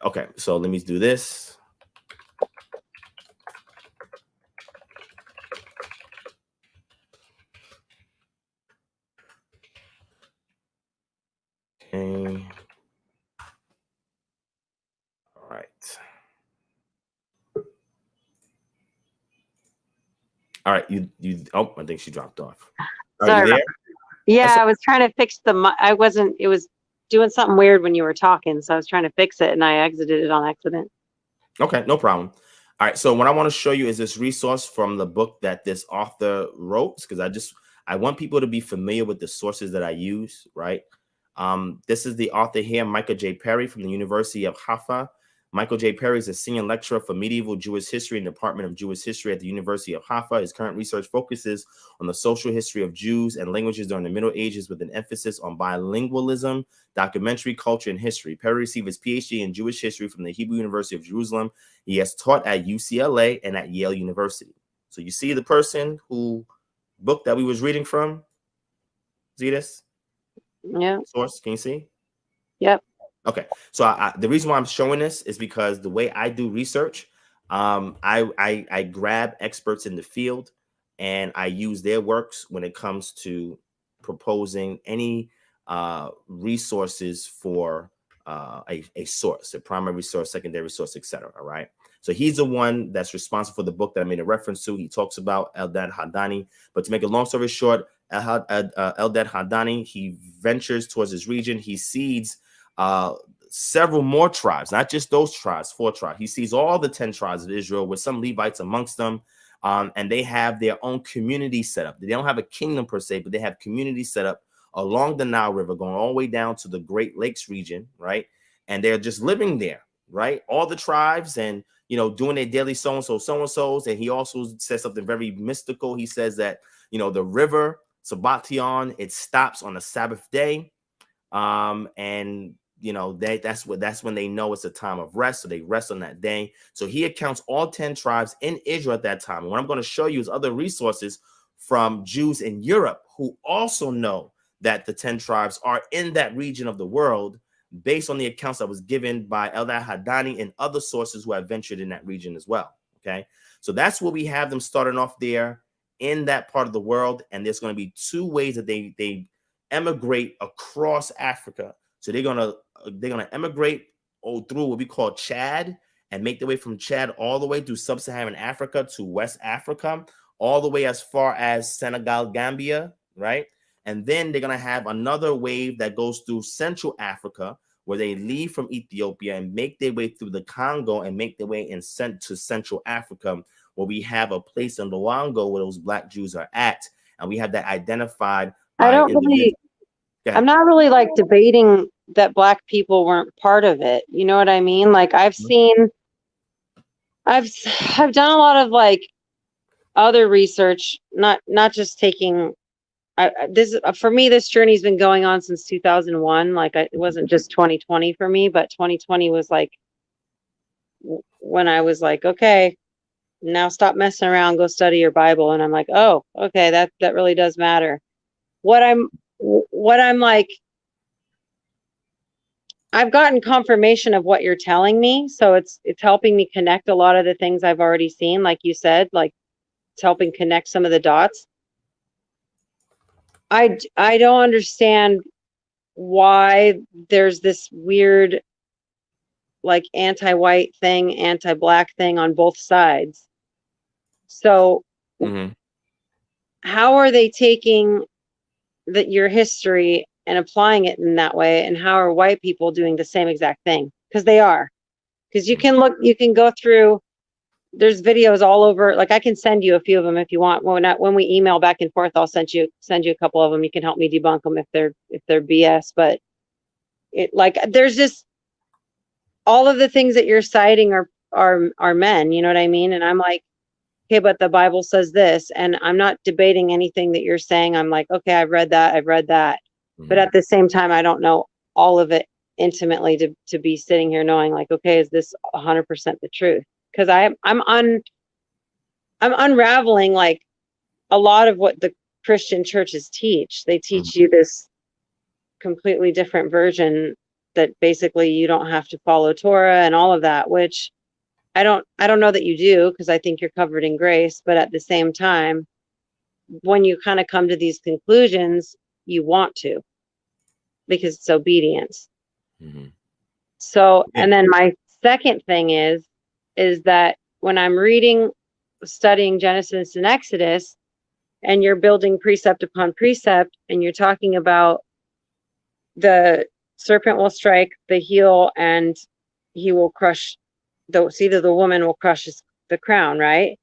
Okay, so let me do this. Okay. All right. All right, you oh, I think she dropped off. Are Sorry you there? Yeah, I was trying to fix it was doing something weird when you were talking, so I was trying to fix it and I exited it on accident. Okay, no problem. All right, so what I want to show you is this resource from the book that this author wrote, because I want people to be familiar with the sources that I use, right? This is the author here, Michael J. Perry from the University of Haifa. Michael J. Perry is a senior lecturer for medieval Jewish history in the Department of Jewish History at the University of Haifa. His current research focuses on the social history of Jews and languages during the Middle Ages, with an emphasis on bilingualism, documentary culture, and history. Perry received his PhD in Jewish history from the Hebrew University of Jerusalem. He has taught at UCLA and at Yale University. So you see the person who book that we was reading from? See this? Yeah. Source, can you see? Yep. Okay, so the reason why I'm showing this is because the way I do research, I grab experts in the field and I use their works when it comes to proposing any resources for a source, a primary source, secondary source, etc. All right. So he's the one that's responsible for the book that I made a reference to. He talks about Eldad Hadani. But to make a long story short, Eldad Hadani, he ventures towards his region. He seeds several more tribes, not just those tribes, 4 tribes. He sees all the 10 tribes of Israel with some Levites amongst them. And they have their own community set up. They don't have a kingdom per se, but they have community set up along the Nile River, going all the way down to the Great Lakes region, right? And they're just living there, right? All the tribes and, doing their daily so-and-so's. And he also says something very mystical. He says that, the river, Sabbatation, it stops on the Sabbath day. And that's when they know it's a time of rest, so they rest on that day. So he accounts all 10 tribes in Israel at that time. And what I'm going to show you is other resources from Jews in Europe who also know that the 10 tribes are in that region of the world, based on the accounts that was given by Eldad Hadani and other sources who have ventured in that region as well. Okay, so that's what we have them starting off there in that part of the world. And there's going to be 2 ways that they emigrate across Africa. So they're gonna emigrate through what we call Chad and make their way from Chad all the way through sub-Saharan Africa to West Africa, all the way as far as Senegal, Gambia, right? And then they're gonna have another wave that goes through Central Africa, where they leave from Ethiopia and make their way through the Congo and make their way and sent to Central Africa, where we have a place in Luango where those Black Jews are at, and we have that identified I by don't really, I'm not really like debating that Black people weren't part of it. You know what I mean? Like I've done a lot of like other research, not just taking, this for me, this journey's been going on since 2001. Like it wasn't just 2020 for me, but 2020 was like when I was like, okay, now stop messing around, go study your Bible. And I'm like, oh, okay, that really does matter. What I'm like, I've gotten confirmation of what you're telling me. So it's helping me connect a lot of the things I've already seen. Like you said, like it's helping connect some of the dots. I don't understand why there's this weird, like anti-white thing, anti-Black thing on both sides. So how are they taking your history and applying it in that way? And how are white people doing the same exact thing? Because they are. Because you can go through, there's videos all over. Like I can send you a few of them if you want. When we email back and forth, I'll send you a couple of them. You can help me debunk them if they're BS. But it, like, there's just all of the things that you're citing are men. You know what I mean? And I'm like, okay, but the Bible says this, and I'm not debating anything that you're saying. I'm like, okay, I've read that. But at the same time, I don't know all of it intimately to be sitting here knowing like, okay, is this 100% the truth? Because I'm unraveling like a lot of what the Christian churches teach. They teach you this completely different version that basically you don't have to follow Torah and all of that, which I don't know that you do, because I think you're covered in grace. But at the same time, when you kind of come to these conclusions, you want to, because it's obedience. So, and then my second thing is that when I'm studying Genesis and Exodus, and you're building precept upon precept, and you're talking about the serpent will strike the heel and he will crush the woman will crush the crown, right?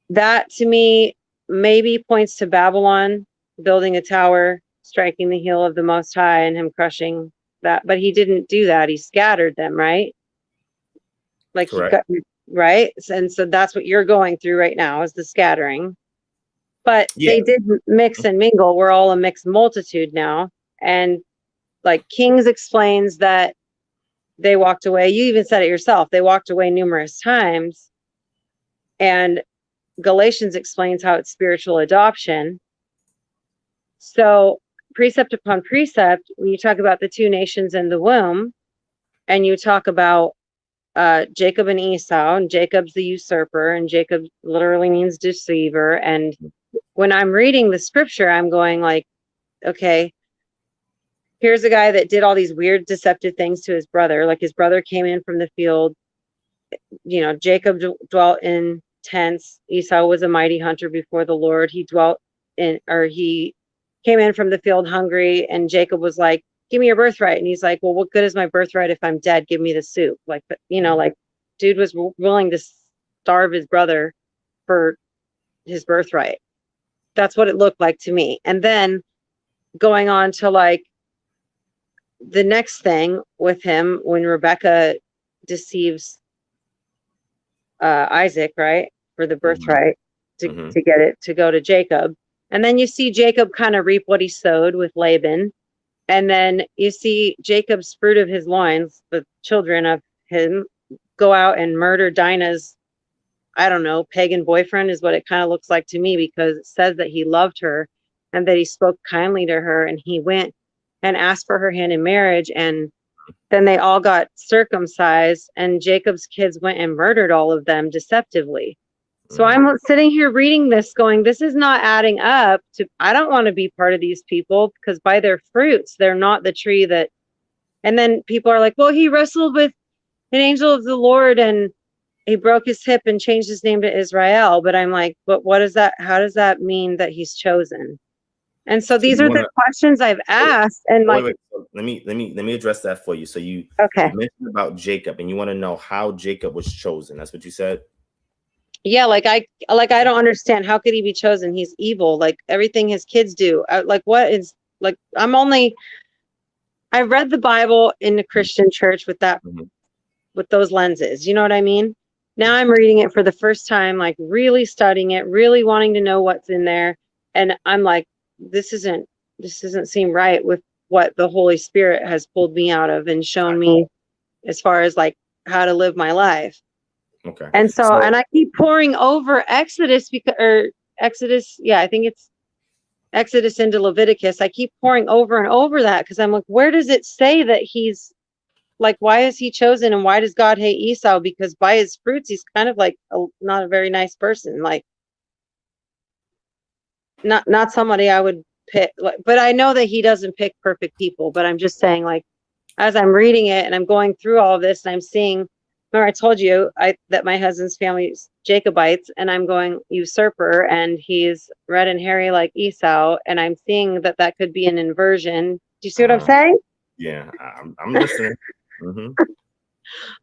That to me maybe points to Babylon building a tower, striking the heel of the Most High, and him crushing that. But he didn't do that. He scattered them, right? Like correct. Right? And so that's what you're going through right now, is the scattering. But they did mix and mingle. We're all a mixed multitude now. And like Kings explains that they walked away. You even said it yourself. They walked away numerous times. And Galatians explains how it's spiritual adoption. So precept upon precept, when you talk about the two nations in the womb, and you talk about Jacob and Esau, and Jacob's the usurper, and Jacob literally means deceiver. And when I'm reading the scripture, I'm going like, okay, here's a guy that did all these weird deceptive things to his brother. Like his brother came in from the field. You know, Jacob dwelt in tents. Esau was a mighty hunter before the Lord. He came in from the field hungry, and Jacob was like, give me your birthright. And he's like, well, what good is my birthright if I'm dead? Give me the soup. Like, you know, like dude was willing to starve his brother for his birthright. That's what it looked like to me. And then going on to like the next thing with him, when Rebecca deceives Isaac, right, for the birthright, to get it to go to Jacob. And then you see Jacob kind of reap what he sowed with Laban. And then you see Jacob's fruit of his loins, the children of him, go out and murder Dinah's, I don't know, pagan boyfriend is what it kind of looks like to me, because it says that he loved her and that he spoke kindly to her, and he went and asked for her hand in marriage. And then they all got circumcised, and Jacob's kids went and murdered all of them deceptively. So I'm sitting here reading this going, this is not adding up to, I don't want to be part of these people, because by their fruits, they're not the tree that, and then people are like, well, he wrestled with an angel of the Lord and he broke his hip and changed his name to Israel. But I'm like, but what is that? How does that mean that he's chosen? And so these you are wanna, the questions I've asked, and like, wait. So let me address that for you. So you okay, mentioned about Jacob, and you want to know how Jacob was chosen. That's what you said. yeah, like I don't understand, how could he be chosen? He's evil, like everything his kids do. Like, what is, like, I read the Bible in the Christian church with that, Mhm. with those lenses. You know what I mean? Now I'm reading it for the first time, like really studying it, really wanting to know what's in there. And I'm like, this doesn't seem right with what the Holy Spirit has pulled me out of and shown me as far as like how to live my life. Okay. And so, So and I keep pouring over Exodus because, or Exodus, yeah, I think it's Exodus into Leviticus. I keep pouring over and over that because I'm like, where does it say that he's like, why is he chosen, and why does God hate Esau? Because by his fruits, he's kind of like not a very nice person. Like, not somebody I would pick. Like, but I know that he doesn't pick perfect people. But I'm just saying, like, as I'm reading it and I'm going through all this, and I'm seeing. Remember, I told you that my husband's family is Jacobites, and I'm going usurper, and he's red and hairy like Esau, and I'm seeing that that could be an inversion. Do you see what I'm saying? yeah, I'm listening. Mm-hmm.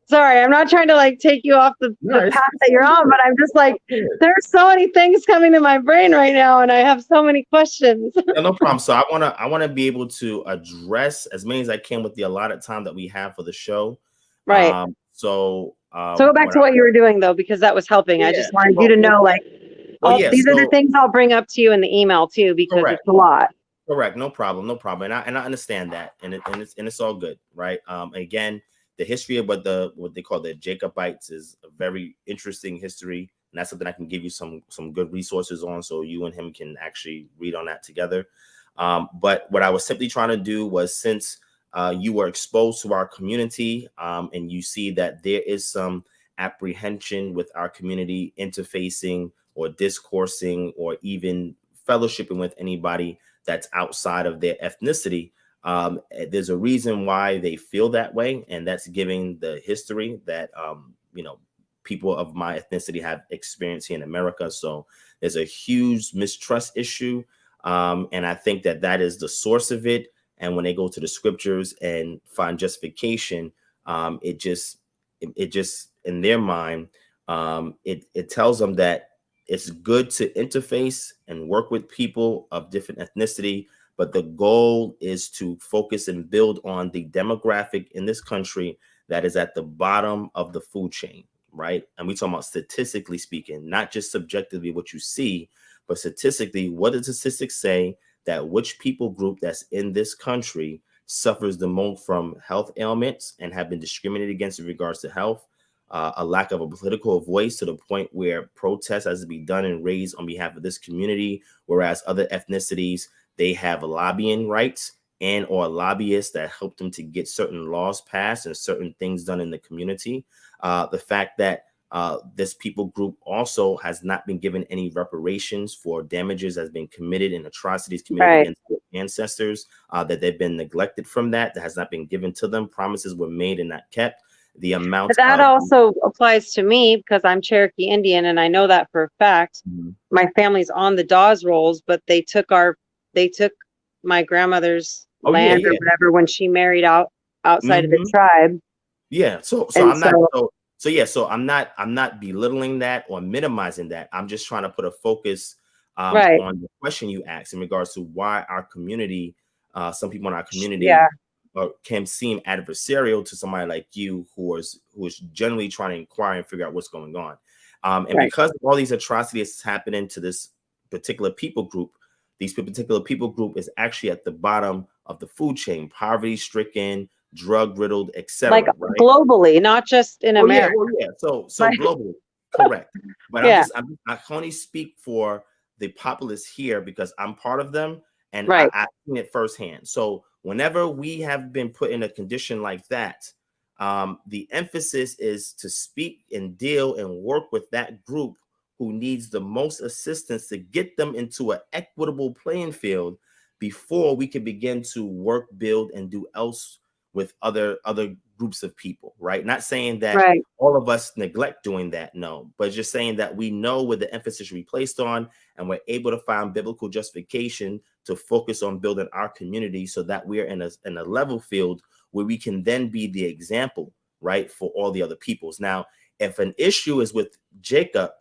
Sorry, I'm not trying to like take you off the No, path that you're on, but I'm just like, there's so many things coming to my brain right now, and I have so many questions. yeah, no problem. So I wanna be able to address as many as I can with the allotted time that we have for the show. Right. So So go back to what you were doing though, because that was helping. I just wanted you to know, like, all yeah. these are the So things I'll bring up to you in the email too, because correct. it's a lot. Correct. No problem. No problem. And I understand that. And it's all good, right? Again, the history of what they call the Jacobites is a very interesting history. And that's something I can give you some good resources on, so you and him can actually read on that together. But what I was simply trying to do was, since you were exposed to our community, and you see that there is some apprehension with our community interfacing or discoursing or even fellowshipping with anybody that's outside of their ethnicity. There's a reason why they feel that way, and that's giving the history that people of my ethnicity have experienced here in America. So there's a huge mistrust issue, and I think that is the source of it. And when they go to the scriptures and find justification, it just in their mind, it tells them that it's good to interface and work with people of different ethnicity, but the goal is to focus and build on the demographic in this country that is at the bottom of the food chain, right? And we talking about statistically speaking, not just subjectively what you see, but statistically, what does statistics say that which people group that's in this country suffers the most from health ailments and have been discriminated against in regards to health? A lack of a political voice to the point where protest has to be done and raised on behalf of this community, whereas other ethnicities, they have lobbying rights and or lobbyists that help them to get certain laws passed and certain things done in the community. The fact that this people group also has not been given any reparations for damages that has been committed and atrocities committed against their ancestors, that they've been neglected from that has not been given to them. Promises were made and not kept. The amount that also applies to me because I'm Cherokee Indian, and I know that for a fact. My family's on the Dawes rolls, but they took my grandmother's land or whatever when she married outside of the tribe. Yeah. So I'm not I'm not belittling that or minimizing that. I'm just trying to put a focus on the question you asked in regards to why our community, some people in our community can seem adversarial to somebody like you who is generally trying to inquire and figure out what's going on. And because of all these atrocities happening to this particular people group, this particular people group is actually at the bottom of the food chain, poverty stricken, drug riddled, etc. Like globally, not just in America. So globally, correct. But I can only speak for the populace here because I'm part of them, and I've seen it firsthand. So whenever we have been put in a condition like that, the emphasis is to speak and deal and work with that group who needs the most assistance to get them into an equitable playing field before we can begin to work, build, and do else with other groups of people, right? Not saying that Right. all of us neglect doing that, no, but just saying that we know where the emphasis should be placed on, and we're able to find biblical justification to focus on building our community so that we're in a level field where we can then be the example, right, for all the other peoples. Now, if an issue is with Jacob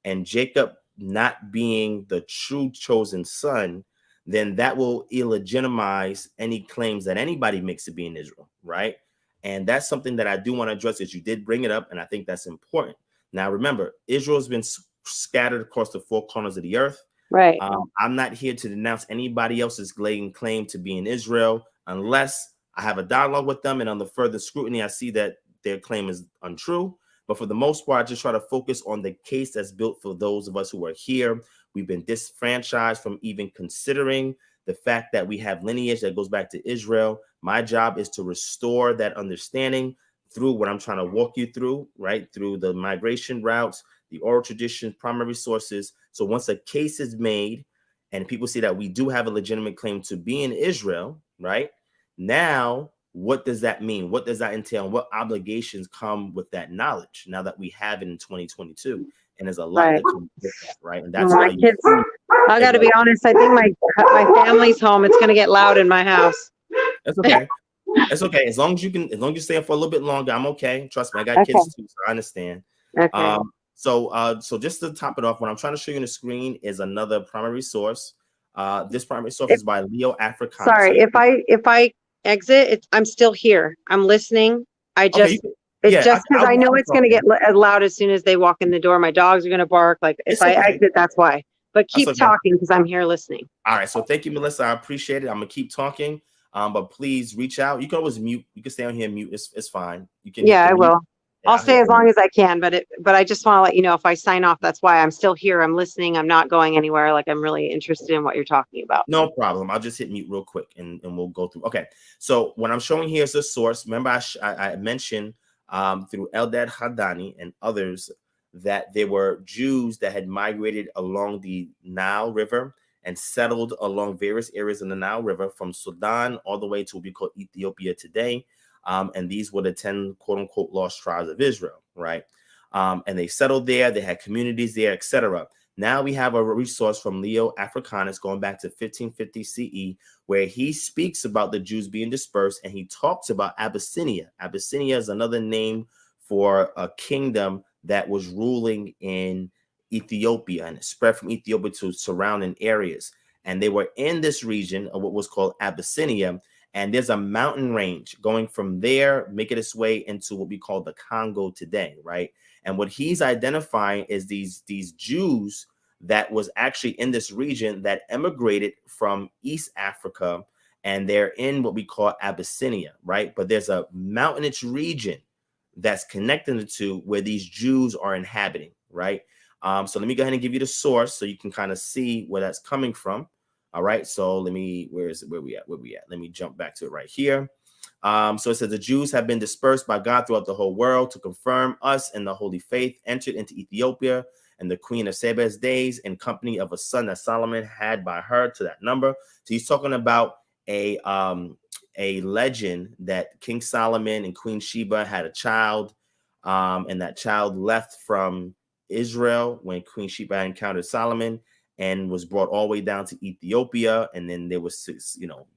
and Jacob not being the true chosen son, then that will illegitimize any claims that anybody makes to be in Israel, right? And that's something that I do want to address, is you did bring it up, and I think that's important. Now, remember, Israel has been scattered across the four corners of the earth. Right. I'm not here to denounce anybody else's claim to be in Israel unless I have a dialogue with them, and on the further scrutiny, I see that their claim is untrue. But for the most part, I just try to focus on the case that's built for those of us who are here. We've been disfranchised from even considering the fact that we have lineage that goes back to Israel. My job is to restore that understanding through what I'm trying to walk you through, right? Through the migration routes, the oral traditions, primary sources. So once a case is made and people see that we do have a legitimate claim to be in Israel, right? Now, what does that mean? What does that entail? And what obligations come with that knowledge now that we have it in 2022? And there's a lot that comes with that, right? And that's My why kids, I got to be honest, I think my family's home. It's going to get loud in my house. That's okay. It's okay. As long as you stay for a little bit longer, I'm okay. Trust me, I got kids too, so I understand. Okay. So just to top it off, what I'm trying to show you on the screen is another primary source. This primary source is by Leo Africanus. Sorry, if I exit, I'm still here. I'm listening. It's just because I know it's going to get as loud as soon as they walk in the door. My dogs are going to bark. Like if I exit, that's why. But keep talking because I'm here listening. All right. So thank you, Melissa. I appreciate it. I'm gonna keep talking. But please reach out. You can always mute. You can stay on here and mute. It's fine. You can. Yeah, I will. I'll stay as long as I can. But I just want to let you know, if I sign off, that's why I'm still here. I'm listening. I'm not going anywhere. Like I'm really interested in what you're talking about. No problem. I'll just hit mute real quick and we'll go through. Okay. So what I'm showing here is the source. Remember, I mentioned through Eldad Hadani and others that there were Jews that had migrated along the Nile River and settled along various areas in the Nile River from Sudan all the way to what we call Ethiopia today. And these were the 10 quote unquote lost tribes of Israel, right? And they settled there, they had communities there, etc. Now we have a resource from Leo Africanus going back to 1550 CE, where he speaks about the Jews being dispersed, and he talks about Abyssinia. Abyssinia is another name for a kingdom that was ruling in Ethiopia, and it spread from Ethiopia to surrounding areas. And they were in this region of what was called Abyssinia. And there's a mountain range going from there, making its way into what we call the Congo today, right? And what he's identifying is these Jews that was actually in this region that emigrated from East Africa, and they're in what we call Abyssinia, right? But there's a mountainous region that's connecting the two where these Jews are inhabiting, right? So let me go ahead and give you the source so you can kind of see where that's coming from. All right, so where we at? Let me jump back to it right here. So it says the Jews have been dispersed by God throughout the whole world to confirm us in the holy faith, entered into Ethiopia and the Queen of Seba's days in company of a son that Solomon had by her to that number. So he's talking about a legend that King Solomon and Queen Sheba had a child, and that child left from Israel when Queen Sheba encountered Solomon and was brought all the way down to Ethiopia. And then there was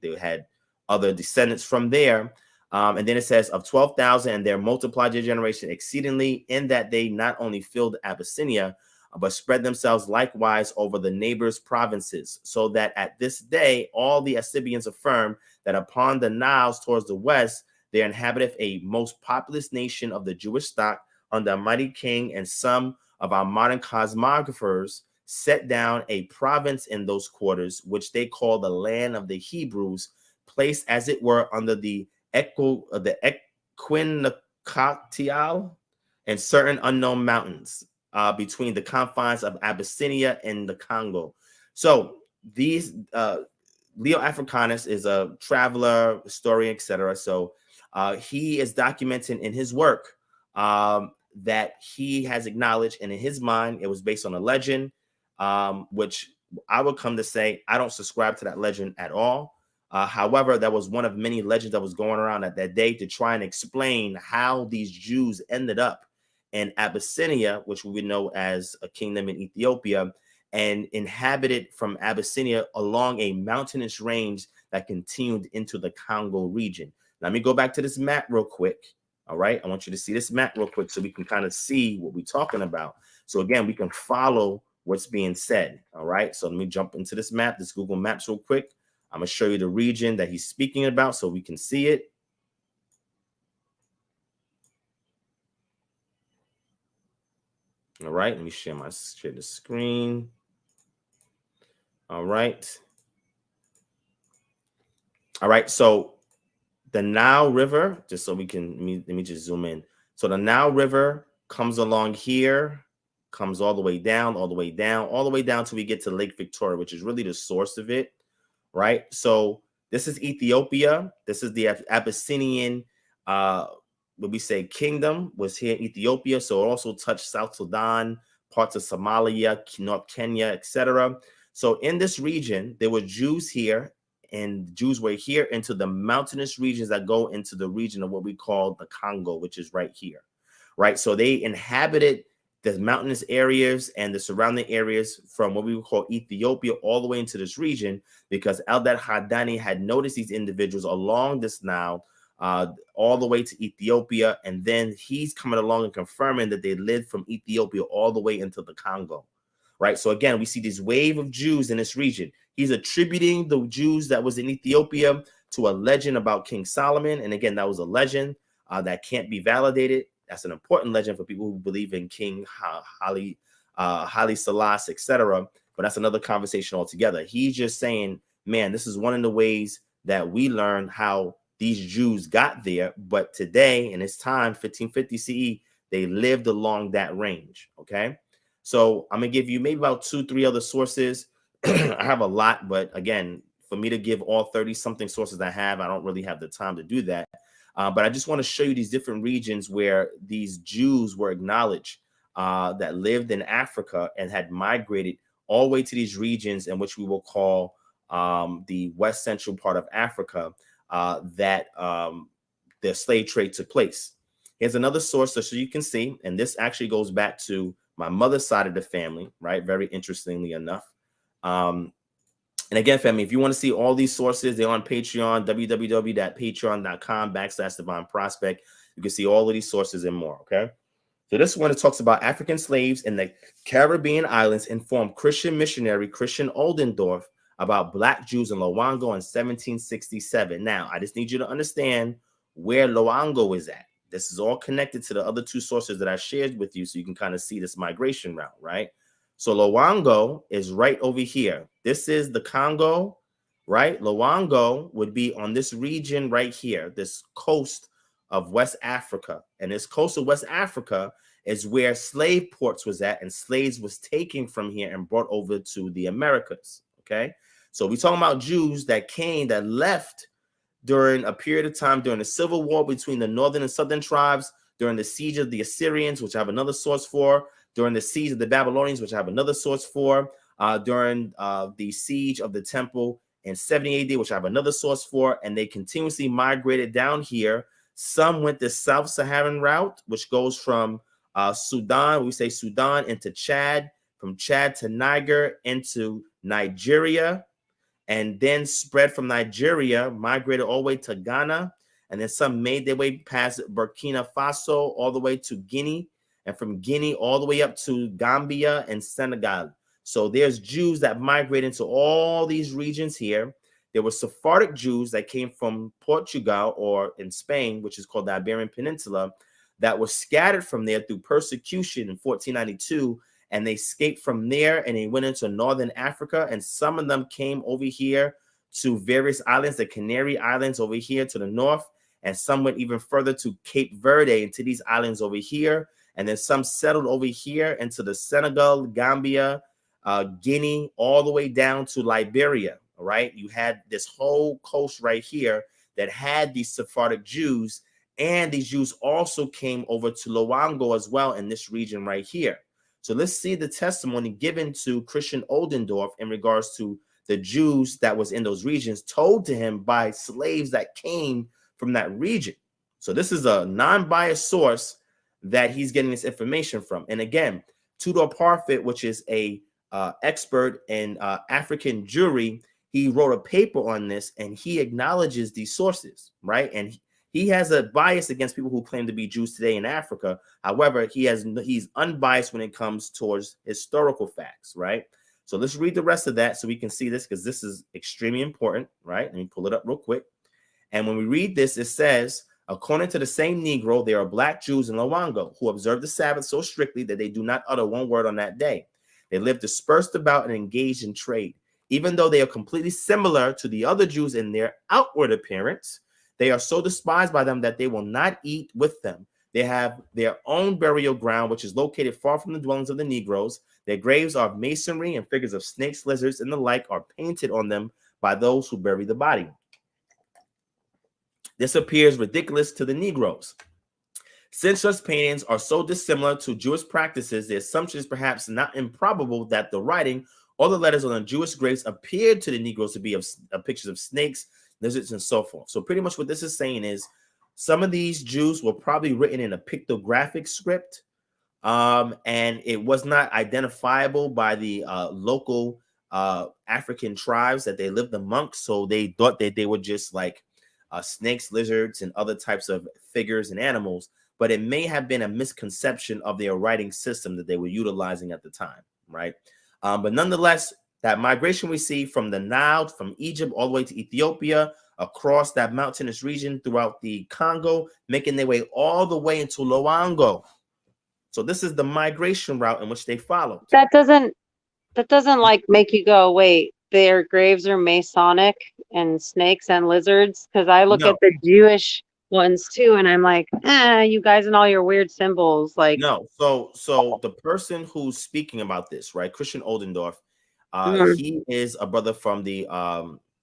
they had other descendants from there. And then it says of 12,000, and there multiplied their generation exceedingly, in that they not only filled Abyssinia, but spread themselves likewise over the neighbors' provinces, so that at this day all the Assyrians affirm that upon the Niles towards the west there inhabiteth a most populous nation of the Jewish stock under a mighty king, and some of our modern cosmographers set down a province in those quarters, which they call the land of the Hebrews, placed as it were under the equinoctial and certain unknown mountains between the confines of Abyssinia and the Congo. So these Leo Africanus is a traveler, historian, etc. So he is documenting in his work that he has acknowledged, and in his mind it was based on a legend, which I would come to say I don't subscribe to that legend at all. However, that was one of many legends that was going around at that day to try and explain how these Jews ended up in Abyssinia, which we would know as a kingdom in Ethiopia, and inhabited from Abyssinia along a mountainous range that continued into the Congo region. Let me go back to this map real quick. All right, I want you to see this map real quick so we can kind of see what we're talking about. So again, we can follow what's being said. All right, so let me jump into this map, this Google Maps real quick. I'm going to show you the region that he's speaking about so we can see it. All right, let me share the screen. All right. All right, so the Nile River, just so we can, let me just zoom in. So the Nile River comes along here, comes all the way down, all the way down, all the way down till we get to Lake Victoria, which is really the source of it, right? So this is Ethiopia. This is the Abyssinian, what we say kingdom was here in Ethiopia. So it also touched South Sudan, parts of Somalia, North Kenya, etc. So in this region, there were Jews here, and Jews were here into the mountainous regions that go into the region of what we call the Congo, which is right here, right? So they inhabited the mountainous areas and the surrounding areas from what we would call Ethiopia all the way into this region, because Eldad Hadani had noticed these individuals along this Nile all the way to Ethiopia, and then he's coming along and confirming that they lived from Ethiopia all the way into the Congo, right? So again, we see this wave of Jews in this region. He's attributing the Jews that was in Ethiopia to a legend about King Solomon, and again, that was a legend that can't be validated. That's an important legend for people who believe in King Haile Selassie, etc. But that's another conversation altogether. He's just saying, man, this is one of the ways that we learn how these Jews got there. But today, in this time, 1550 CE, they lived along that range. Okay, so I'm gonna give you maybe about 2-3 other sources. I have a lot, but again, for me to give all 30-something sources I have, I don't really have the time to do that. But I just want to show you these different regions where these Jews were acknowledged that lived in Africa and had migrated all the way to these regions in which we will call the west central part of Africa, that the slave trade took place. Here's another source so you can see, and this actually goes back to my mother's side of the family, right? Very interestingly enough. And again, family, if you want to see all these sources, they're on Patreon, www.patreon.com/Divine Prospect. You can see all of these sources and more, okay? So this one, it talks about African slaves in the Caribbean islands informed Christian missionary Christian Oldendorf about Black Jews in Loango in 1767. Now, I just need you to understand where Loango is at. This is all connected to the other 2 sources that I shared with you so you can kind of see this migration route, right? So Loango is right over here. This is the Congo, right? Loango would be on this region right here, this coast of West Africa. And this coast of West Africa is where slave ports was at, and slaves was taken from here and brought over to the Americas, okay? So we're talking about Jews that came, that left during a period of time during the civil war between the northern and southern tribes, during the siege of the Assyrians, which I have another source for, during the siege of the Babylonians, which I have another source for, during the siege of the temple in 70 AD, which I have another source for, and they continuously migrated down here. Some went the South Saharan route, which goes from Sudan, we say Sudan, into Chad, from Chad to Niger, into Nigeria, and then spread from Nigeria, migrated all the way to Ghana, and then some made their way past Burkina Faso all the way to Guinea, and from Guinea all the way up to Gambia and Senegal. So there's Jews that migrate into all these regions here. There were Sephardic Jews that came from Portugal, or in Spain, which is called the Iberian Peninsula, that were scattered from there through persecution in 1492, and they escaped from there and they went into northern Africa, and some of them came over here to various islands, the Canary Islands over here to the north, and some went even further to Cape Verde, into these islands over here. And then some settled over here into the Senegal, Gambia, Guinea, all the way down to Liberia, all right? You had this whole coast right here that had these Sephardic Jews, and these Jews also came over to Loango as well in this region right here. So let's see the testimony given to Christian Oldendorf in regards to the Jews that was in those regions told to him by slaves that came from that region. So this is a non-biased source that he's getting this information from. And again, Tudor Parfit, which is a expert in African Jewry, he wrote a paper on this, and he acknowledges these sources, right? And he has a bias against people who claim to be Jews today in Africa. However, he's unbiased when it comes towards historical facts, right? So let's read the rest of that so we can see this, because this is extremely important, right? Let me pull it up real quick. And when we read this, it says, according to the same Negro, there are black Jews in Loango who observe the Sabbath so strictly that they do not utter one word on that day. They live dispersed about and engaged in trade. Even though they are completely similar to the other Jews in their outward appearance, they are so despised by them that they will not eat with them. They have their own burial ground, which is located far from the dwellings of the Negroes. Their graves are of masonry, and figures of snakes, lizards, and the like are painted on them by those who bury the body. This appears ridiculous to the Negroes. Since such paintings are so dissimilar to Jewish practices, the assumption is perhaps not improbable that the writing or the letters on the Jewish graves appeared to the Negroes to be of pictures of snakes, lizards, and so forth. So pretty much what this is saying is some of these Jews were probably written in a pictographic script, and it was not identifiable by the local African tribes that they lived amongst. So they thought that they were just like snakes, lizards, and other types of figures and animals. But it may have been a misconception of their writing system that they were utilizing at the time, right? But nonetheless, that migration we see from the Nile, from Egypt all the way to Ethiopia, across that mountainous region throughout the Congo, making their way all the way into Loango. So this is the migration route in which they followed. That doesn't like make you go, wait, their graves are Masonic and snakes and lizards? Because I look at the Jewish ones too, and I'm like, you guys and all your weird symbols. Like, no. So the person who's speaking about this, right, Christian Oldendorf, he is a brother from the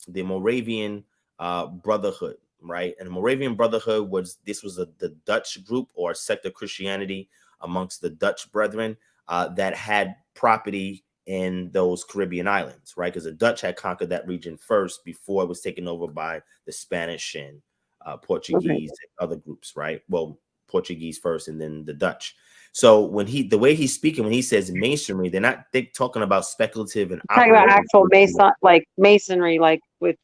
Moravian Brotherhood, right? And the Moravian Brotherhood was the Dutch group or sect of Christianity amongst the Dutch brethren that had property in those Caribbean islands, right? Because the Dutch had conquered that region first before it was taken over by the Spanish and Portuguese and other groups, right? Well, Portuguese first and then the Dutch. So when the way he's speaking, when he says masonry, they're not talking about speculative and talking about actual masonry, like with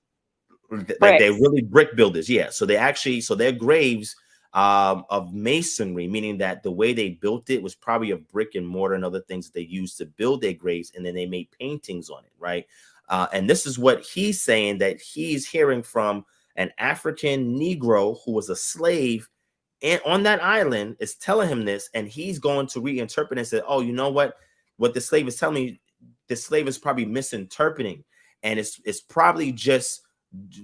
like they're really brick builders. Yeah. So their graves of masonry, meaning that the way they built it was probably of brick and mortar and other things that they used to build their graves, and then they made paintings on it, right? And this is what he's saying, that he's hearing from an African Negro who was a slave and on that island is telling him this, and he's going to reinterpret and say, oh, you know what the slave is telling me, the slave is probably misinterpreting, and it's probably just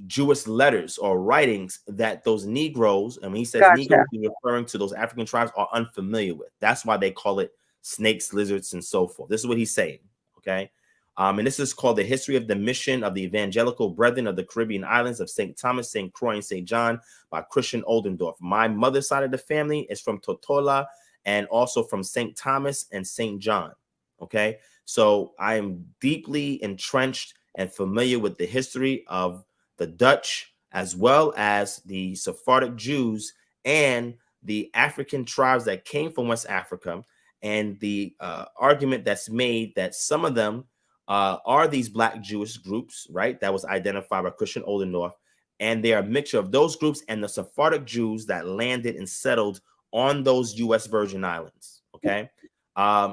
Jewish letters or writings that those Negroes, and when he says Negroes, he's referring to those African tribes, are unfamiliar with. That's why they call it snakes, lizards, and so forth. This is what he's saying, okay? And this is called The History of the Mission of the Evangelical Brethren of the Caribbean Islands of St. Thomas, St. Croix, and St. John by Christian Oldendorf. My mother's side of the family is from Totola and also from St. Thomas and St. John, okay? So I am deeply entrenched and familiar with the history of the Dutch, as well as the Sephardic Jews and the African tribes that came from West Africa, and the argument that's made that some of them are these Black Jewish groups, right? That was identified by Christian Oldendorf, and they are a mixture of those groups and the Sephardic Jews that landed and settled on those U.S. Virgin Islands, okay?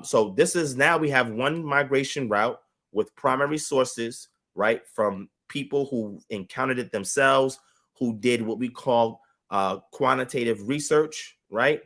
So this is, now we have one migration route with primary sources, right, from people who encountered it themselves, who did what we call quantitative research, right,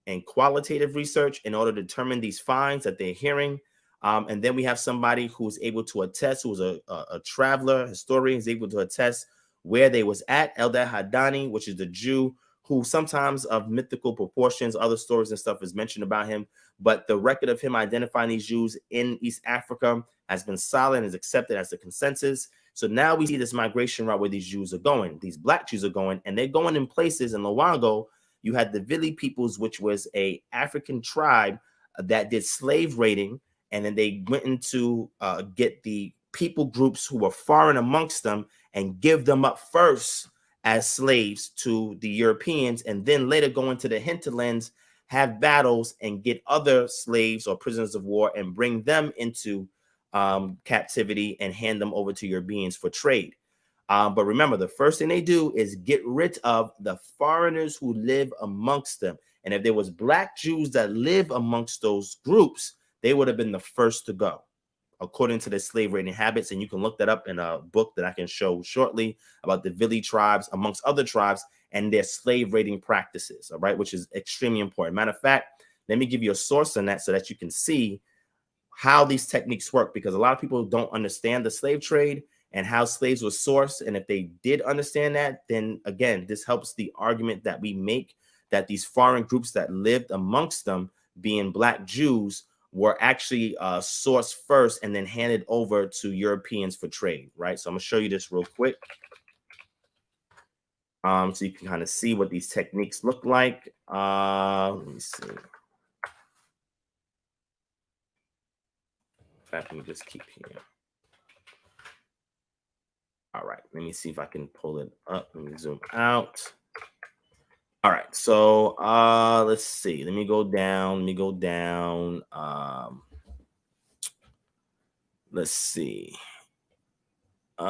and qualitative research in order to determine these finds that they're hearing. And then we have somebody who's able to attest, who's a traveler, historian, is able to attest where they was at. Eldad Hadani, which is the Jew who sometimes of mythical proportions, other stories and stuff is mentioned about him, but the record of him identifying these Jews in East Africa has been solid and is accepted as the consensus. So now we see this migration route where these Jews are going, these Black Jews are going, and they're going in places. In Loango, you had the Vili peoples, which was a African tribe that did slave raiding, and then they went into get the people groups who were foreign amongst them and give them up first as slaves to the Europeans, and then later go into the hinterlands, have battles, and get other slaves or prisoners of war and bring them into captivity and hand them over to Europeans for trade. But remember, the first thing they do is get rid of the foreigners who live amongst them. And if there was Black Jews that live amongst those groups, they would have been the first to go, according to the slave raiding habits. And you can look that up in a book that I can show shortly about the Vili tribes, amongst other tribes, and their slave raiding practices, all right, which is extremely important. Matter of fact, let me give you a source on that so that you can see how these techniques work, because a lot of people don't understand the slave trade and how slaves were sourced. And if they did understand that, then again, this helps the argument that we make that these foreign groups that lived amongst them, being Black Jews, were actually sourced first and then handed over to Europeans for trade, right? So I'm gonna show you this real quick. So you can kind of see what these techniques look like. Let me see. In fact, let me just keep here. All right, let me see if I can pull it up. Let me zoom out. All right, so let's see. Let me go down. Let's see. Let's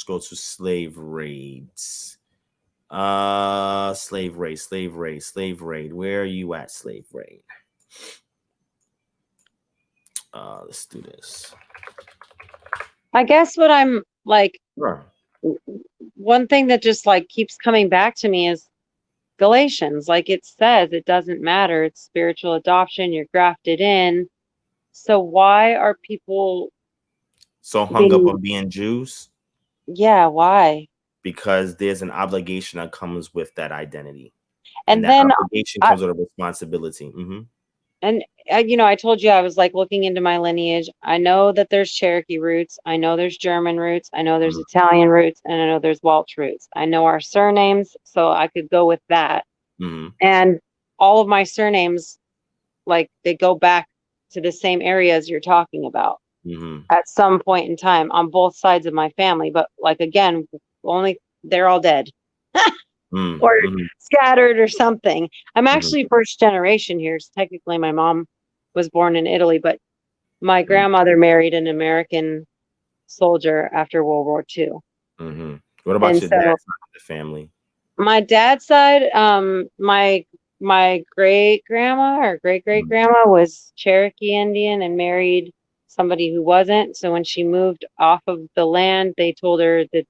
go to slave raids. Slave raid. Where are you at, slave raid? Let's do this. I guess what I'm like, Sure. one thing that just like keeps coming back to me is Galatians. Like it says, it doesn't matter. It's spiritual adoption. You're grafted in. So why are people so hung up on being Jews? Yeah, why? Because there's an obligation that comes with that identity. And that then obligation comes with a responsibility. And you know, I told you I was like looking into my lineage. I know that there's Cherokee roots. I know there's German roots. I know there's Italian roots, and I know there's Welsh roots. I know our surnames, so I could go with that. And all of my surnames, like they go back to the same areas you're talking about at some point in time on both sides of my family. But like again, only they're all dead. Or scattered or something. I'm actually first generation here. So technically, my mom was born in Italy, but my grandmother married an American soldier after World War II. What about your dad's side of the family? My dad's side, my great grandma or great grandma was Cherokee Indian and married somebody who wasn't. So when she moved off of the land, they told her that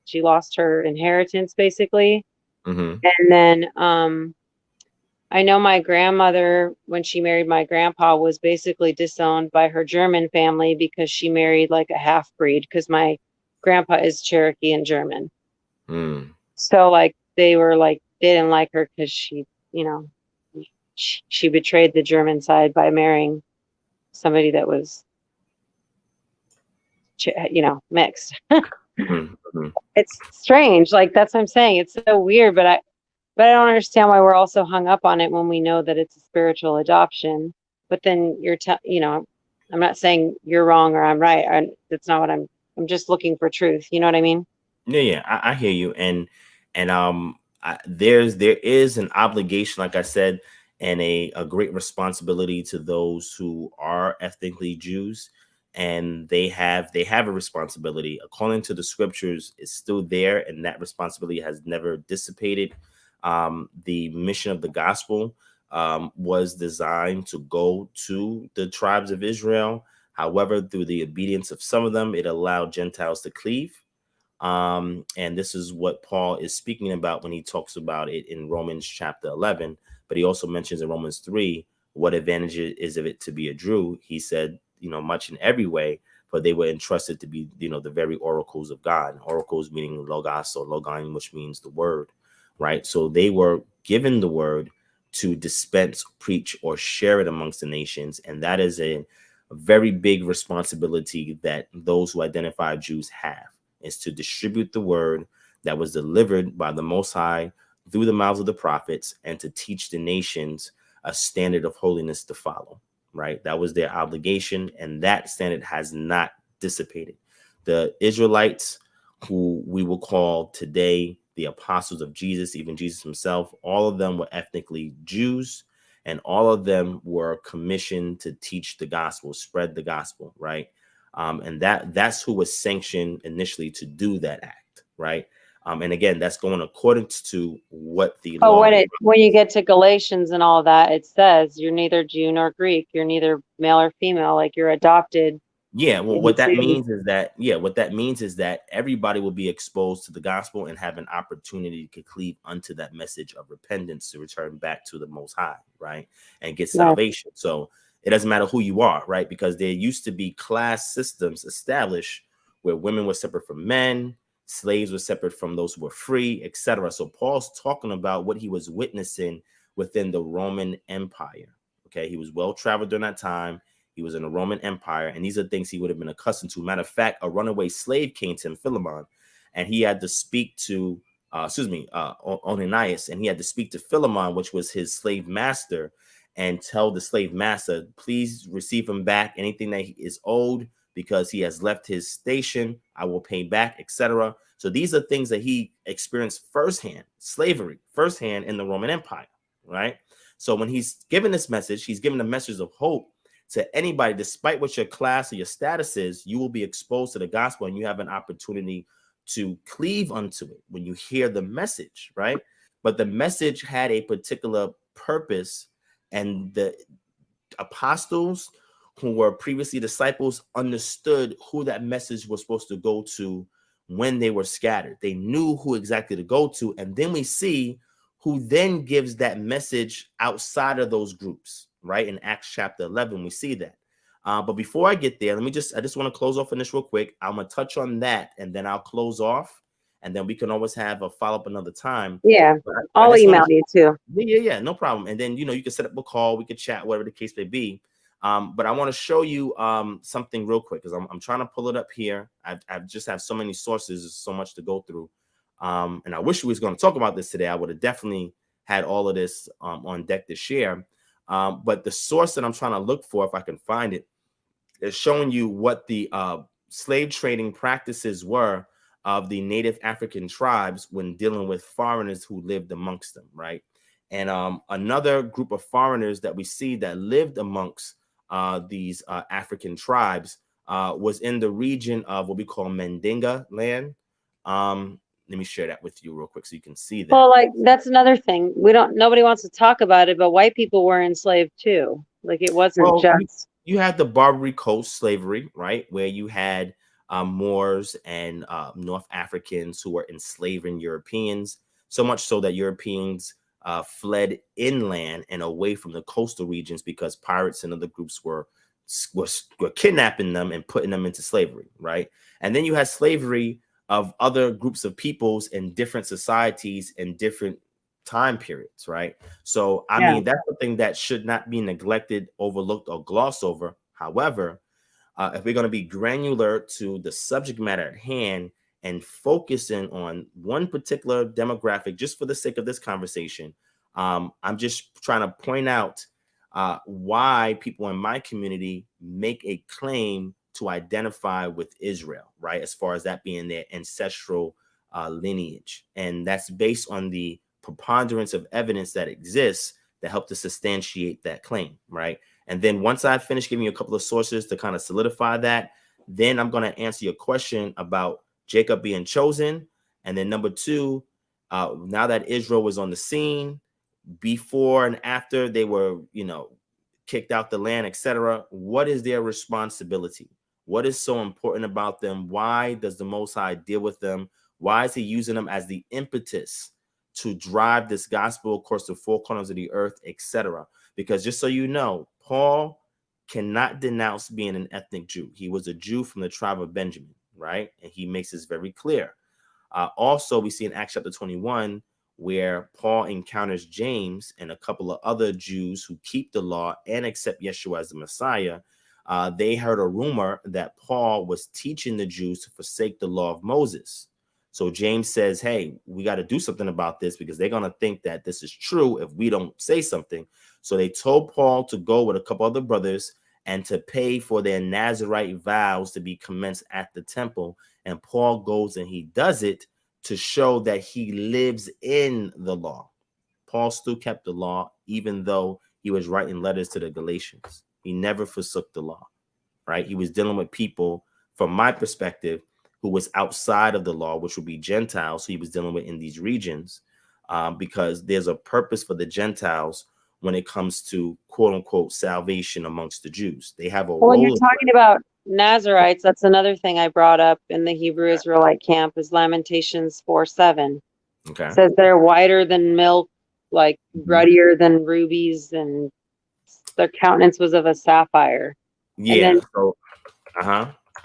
she lost her inheritance, basically. And then I know my grandmother, when she married my grandpa, was basically disowned by her German family because she married like a half-breed, because my grandpa is Cherokee and German. So like they were like, they didn't like her because she, you know, she betrayed the German side by marrying somebody that was, you know, mixed. It's strange. Like that's what I'm saying. It's so weird, but I don't understand why we're also hung up on it when we know that it's a spiritual adoption. But then you know, I'm not saying you're wrong or I'm right. That's not what I'm just looking for truth. You know what I mean? Yeah, I hear you. And there is an obligation, like I said, and a great responsibility to those who are ethnically Jews. And they have a responsibility according to the scriptures. It's still there, and that responsibility has never dissipated. The mission of the gospel was designed to go to the tribes of Israel. However, through the obedience of some of them, it allowed Gentiles to cleave. And this is what Paul is speaking about when he talks about it in Romans chapter 11. But he also mentions in Romans 3, what advantage is of it to be a Jew? He said, you know, much in every way, but they were entrusted to be, you know, the very oracles of God. Oracles meaning logos or logon, which means the word, right? So they were given the word to dispense, preach, or share it amongst the nations. And that is a very big responsibility that those who identify Jews have, is to distribute the word that was delivered by the Most High through the mouths of the prophets, and to teach the nations a standard of holiness to follow. right? That was their obligation, and that standard has not dissipated. The Israelites, who we will call today the apostles of Jesus, even Jesus himself, all of them were ethnically Jews, and all of them were commissioned to teach the gospel, spread the gospel, right? And that's who was sanctioned initially to do that act, right? And again, that's going according to what the But law. when you get to Galatians and all that, it says you're neither Jew nor Greek, you're neither male or female, like you're adopted. Yeah, well, what that into- means is that everybody will be exposed to the gospel and have an opportunity to cleave unto that message of repentance, to return back to the Most High, right, and get Yeah. salvation. So it doesn't matter who you are, right, because there used to be class systems established where women were separate from men, slaves were separate from those who were free, etc. So Paul's talking about what he was witnessing within the Roman Empire. Okay, he was well traveled during that time. He was in the Roman Empire, and these are things he would have been accustomed to. Matter of fact, a runaway slave came to him, Philemon, and he had to speak to, Onanias, and he had to speak to Philemon, which was his slave master, and tell the slave master, please receive him back. Anything that he is owed because he has left his station, I will pay back, etc. So these are things that he experienced firsthand, slavery, firsthand in the Roman Empire, right? So when he's given this message, he's given a message of hope to anybody, despite what your class or your status is. You will be exposed to the gospel, and you have an opportunity to cleave unto it when you hear the message, right? But the message had a particular purpose, and the apostles who were previously disciples understood who that message was supposed to go to when they were scattered. They knew who exactly to go to, and then we see who then gives that message outside of those groups, right? In Acts chapter 11, we see that. But before I get there, I just want to close off on this real quick. I'm going to touch on that, and then I'll close off, and then we can always have a follow-up another time. Yeah, I'll email you too. Yeah, no problem. And then, you can set up a call, we could chat, whatever the case may be. But I want to show you something real quick, because I'm trying to pull it up here. I've just have so many sources, there's so much to go through. And I wish we was going to talk about this today. I would have definitely had all of this on deck to share. But the source that I'm trying to look for, if I can find it, is showing you what the slave trading practices were of the native African tribes when dealing with foreigners who lived amongst them, right? And another group of foreigners that we see that lived amongst these African tribes was in the region of what we call Mandinga land. Let me share that with you real quick so you can see that. Well, like that's another thing. Nobody wants to talk about it, but white people were enslaved too. Like it wasn't just. You had the Barbary Coast slavery, right, where you had Moors and North Africans who were enslaving Europeans, so much so that Europeans fled inland and away from the coastal regions because pirates and other groups were kidnapping them and putting them into slavery, right? And then you had slavery of other groups of peoples in different societies in different time periods, right? So I mean, that's something that should not be neglected, overlooked, or glossed over. However, if we're going to be granular to the subject matter at hand and focusing on one particular demographic, just for the sake of this conversation, I'm just trying to point out why people in my community make a claim to identify with Israel, right? As far as that being their ancestral lineage. And that's based on the preponderance of evidence that exists that help to substantiate that claim, right? And then once I finish giving you a couple of sources to kind of solidify that, then I'm going to answer your question about Jacob being chosen. And then number two, now that Israel was on the scene, before and after they were, kicked out the land, etc., what is their responsibility? What is so important about them? Why does the Most High deal with them? Why is he using them as the impetus to drive this gospel across the four corners of the earth, etc.? Because just so you know, Paul cannot denounce being an ethnic Jew. He was a Jew from the tribe of Benjamin, right? And he makes this very clear. Also, we see in Acts chapter 21 where Paul encounters James and a couple of other Jews who keep the law and accept Yeshua as the Messiah. They heard a rumor that Paul was teaching the Jews to forsake the law of Moses. So James says, hey, we got to do something about this because they're going to think that this is true if we don't say something. So they told Paul to go with a couple other brothers and to pay for their Nazirite vows to be commenced at the temple. And Paul goes and he does it to show that he lives in the law. Paul still kept the law, even though he was writing letters to the Galatians. He never forsook the law, right? He was dealing with people, from my perspective, who was outside of the law, which would be Gentiles, who he was dealing with in these regions, because there's a purpose for the Gentiles when it comes to quote unquote salvation amongst the Jews. They have a Well, when you're role. talking about Nazarites, that's another thing I brought up in the Hebrew Israelite camp is Lamentations 4:7. Okay. It says they're whiter than milk, like ruddier than rubies, and their countenance was of a sapphire. Yeah. And then, So,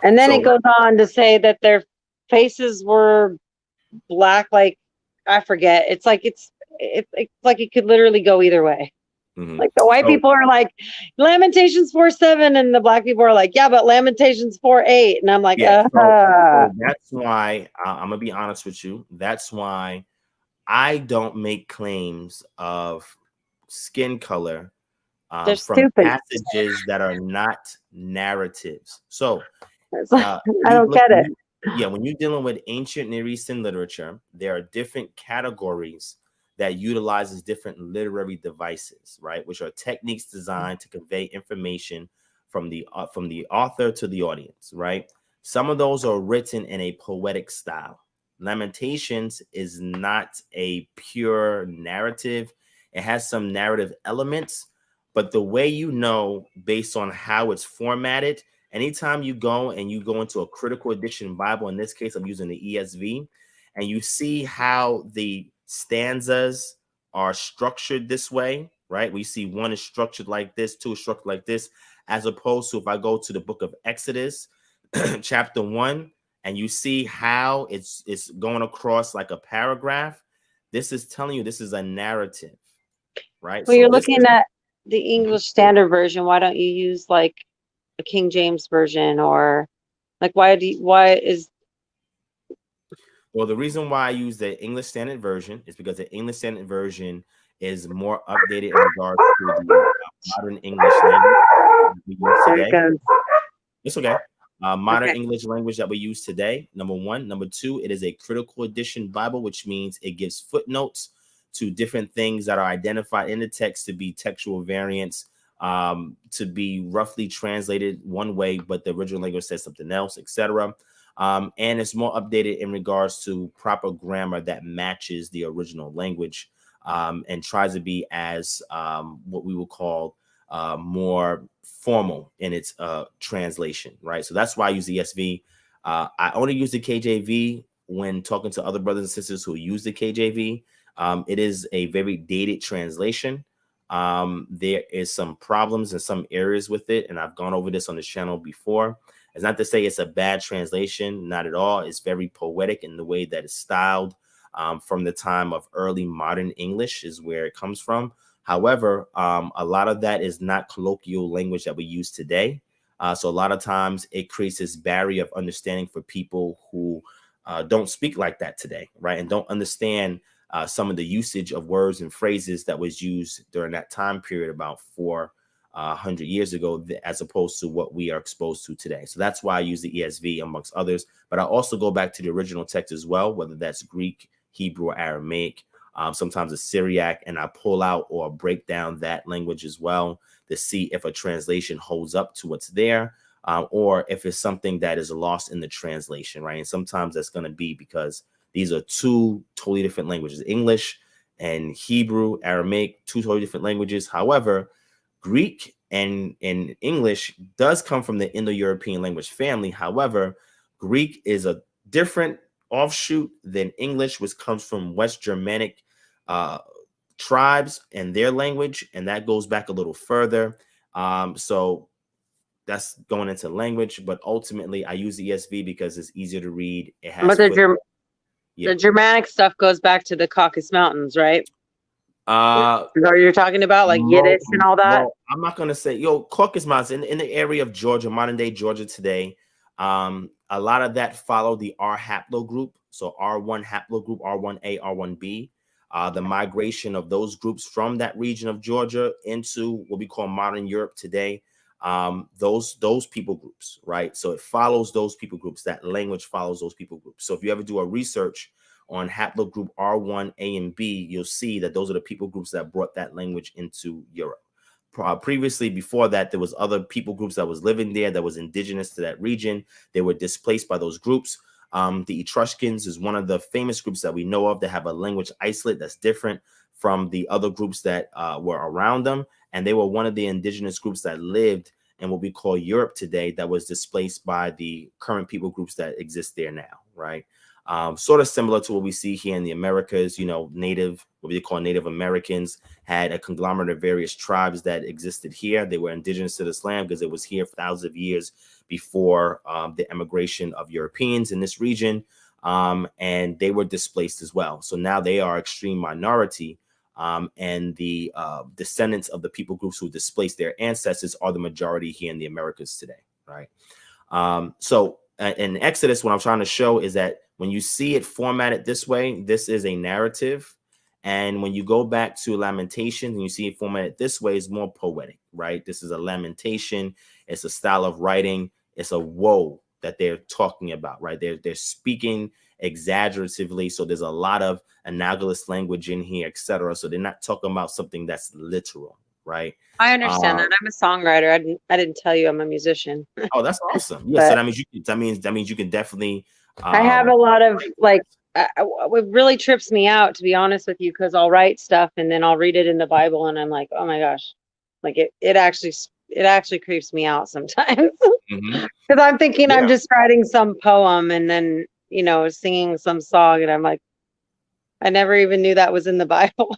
and then So- it goes on to say that their faces were black, like I forget. It's like it's like it could literally go either way. Like the white people are like Lamentations 4:7, and the black people are like, yeah, but Lamentations 4:8, and I'm like, yeah, so that's why I'm gonna be honest with you. That's why I don't make claims of skin color they're from stupid. passages that are not narratives. So I don't get it. Yeah, when you're dealing with ancient Near Eastern literature, there are different categories that utilizes different literary devices, right? Which are techniques designed to convey information from the author to the audience, right? Some of those are written in a poetic style. Lamentations is not a pure narrative. It has some narrative elements, but the way you know based on how it's formatted, anytime you go into a critical edition Bible, in this case, I'm using the ESV, and you see how the stanzas are structured this way, right? We see one is structured like this, two is structured like this, as opposed to if I go to the book of Exodus, chapter 1, and you see how it's going across like a paragraph. This is telling you this is a narrative, right? Well, you're looking at the English Standard Version. Why don't you use like a King James Version, or like Well, the reason why I use the English Standard Version is because the English Standard Version is more updated in regards to the modern English language we use today. It's okay. Modern English language that we use today, number one. Number two, it is a critical edition Bible, which means it gives footnotes to different things that are identified in the text to be textual variants, to be roughly translated one way, but the original language says something else, etc. And it's more updated in regards to proper grammar that matches the original language, and tries to be as what we would call more formal in its translation, right? So that's why I use the ESV. I only use the KJV when talking to other brothers and sisters who use the KJV. It is a very dated translation. There is some problems in some areas with it, and I've gone over this on this channel before. It's not to say it's a bad translation, not at all. It's very poetic in the way that it's styled, from the time of early modern English is where it comes from. However, a lot of that is not colloquial language that we use today. So a lot of times it creates this barrier of understanding for people who don't speak like that today, right? And don't understand some of the usage of words and phrases that was used during that time period about 400 years ago, as opposed to what we are exposed to today. So that's why I use the ESV amongst others. But I also go back to the original text as well, whether that's Greek, Hebrew, or Aramaic, sometimes a Syriac, and I pull out or break down that language as well to see if a translation holds up to what's there, or if it's something that is lost in the translation, right? And sometimes that's going to be because these are two totally different languages. English and Hebrew, Aramaic, two totally different languages. However, Greek and English does come from the Indo-European language family. However, Greek is a different offshoot than English, which comes from West Germanic tribes and their language, and that goes back a little further. So that's going into language, but ultimately I use the ESV because it's easier to read. It has the Germanic stuff goes back to the Caucasus Mountains, right? Or you're talking about like Yiddish and all that? Well, I'm not going to say, Caucasus Mountains in the area of Georgia, modern day Georgia today. A lot of that followed the R haplogroup So R1 haplogroup, R1A, R1B, the migration of those groups from that region of Georgia into what we call modern Europe today, those people groups, right? So it follows those people groups. That language follows those people groups. So if you ever do a research on haplogroup R1, A, and B, you'll see that those are the people groups that brought that language into Europe. Previously, before that, there was other people groups that was living there that was indigenous to that region. They were displaced by those groups. The Etruscans is one of the famous groups that we know of that have a language isolate that's different from the other groups that were around them. And they were one of the indigenous groups that lived in what we call Europe today that was displaced by the current people groups that exist there now, right? Sort of similar to what we see here in the Americas, you know, what we call Native Americans had a conglomerate of various tribes that existed here. They were indigenous to this land because it was here for thousands of years before the emigration of Europeans in this region. And they were displaced as well. So now they are extreme minority. And the descendants of the people groups who displaced their ancestors are the majority here in the Americas today, right? So in Exodus, what I'm trying to show is that when you see it formatted this way, this is a narrative. And when you go back to Lamentations and you see it formatted this way, it's more poetic, right? This is a lamentation. It's a style of writing. It's a woe that they're talking about, right? They're speaking exaggeratively. So there's a lot of analogous language in here, etc. So they're not talking about something that's literal, right? I understand that. I'm a songwriter. I didn't tell you I'm a musician. Oh, that's awesome. Yeah, so that means you can definitely. I have a lot of like. It really trips me out, to be honest with you, because I'll write stuff and then I'll read it in the Bible and I'm like, oh my gosh, like it actually creeps me out sometimes because I'm thinking I'm just writing some poem and then, you know, singing some song and I'm like, I never even knew that was in the Bible.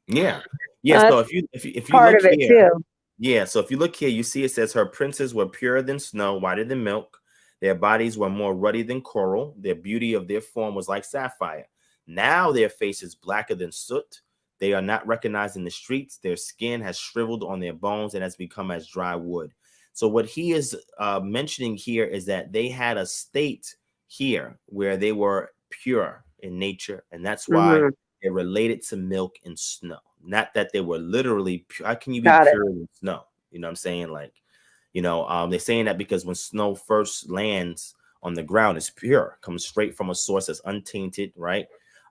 Yeah. So if you part look of it here, too. yeah. So if you look here, you see it says her princes were purer than snow, whiter than milk. Their bodies were more ruddy than coral. Their beauty of their form was like sapphire. Now their face is blacker than soot. They are not recognized in the streets. Their skin has shriveled on their bones and has become as dry wood. So what he is mentioning here is that they had a state here where they were pure in nature, and that's why they're related to milk and snow. Not that they were literally pure. How can you be pure in snow? You know what I'm saying? Like, you know, they're saying that because when snow first lands on the ground, it's pure, comes straight from a source that's untainted, right?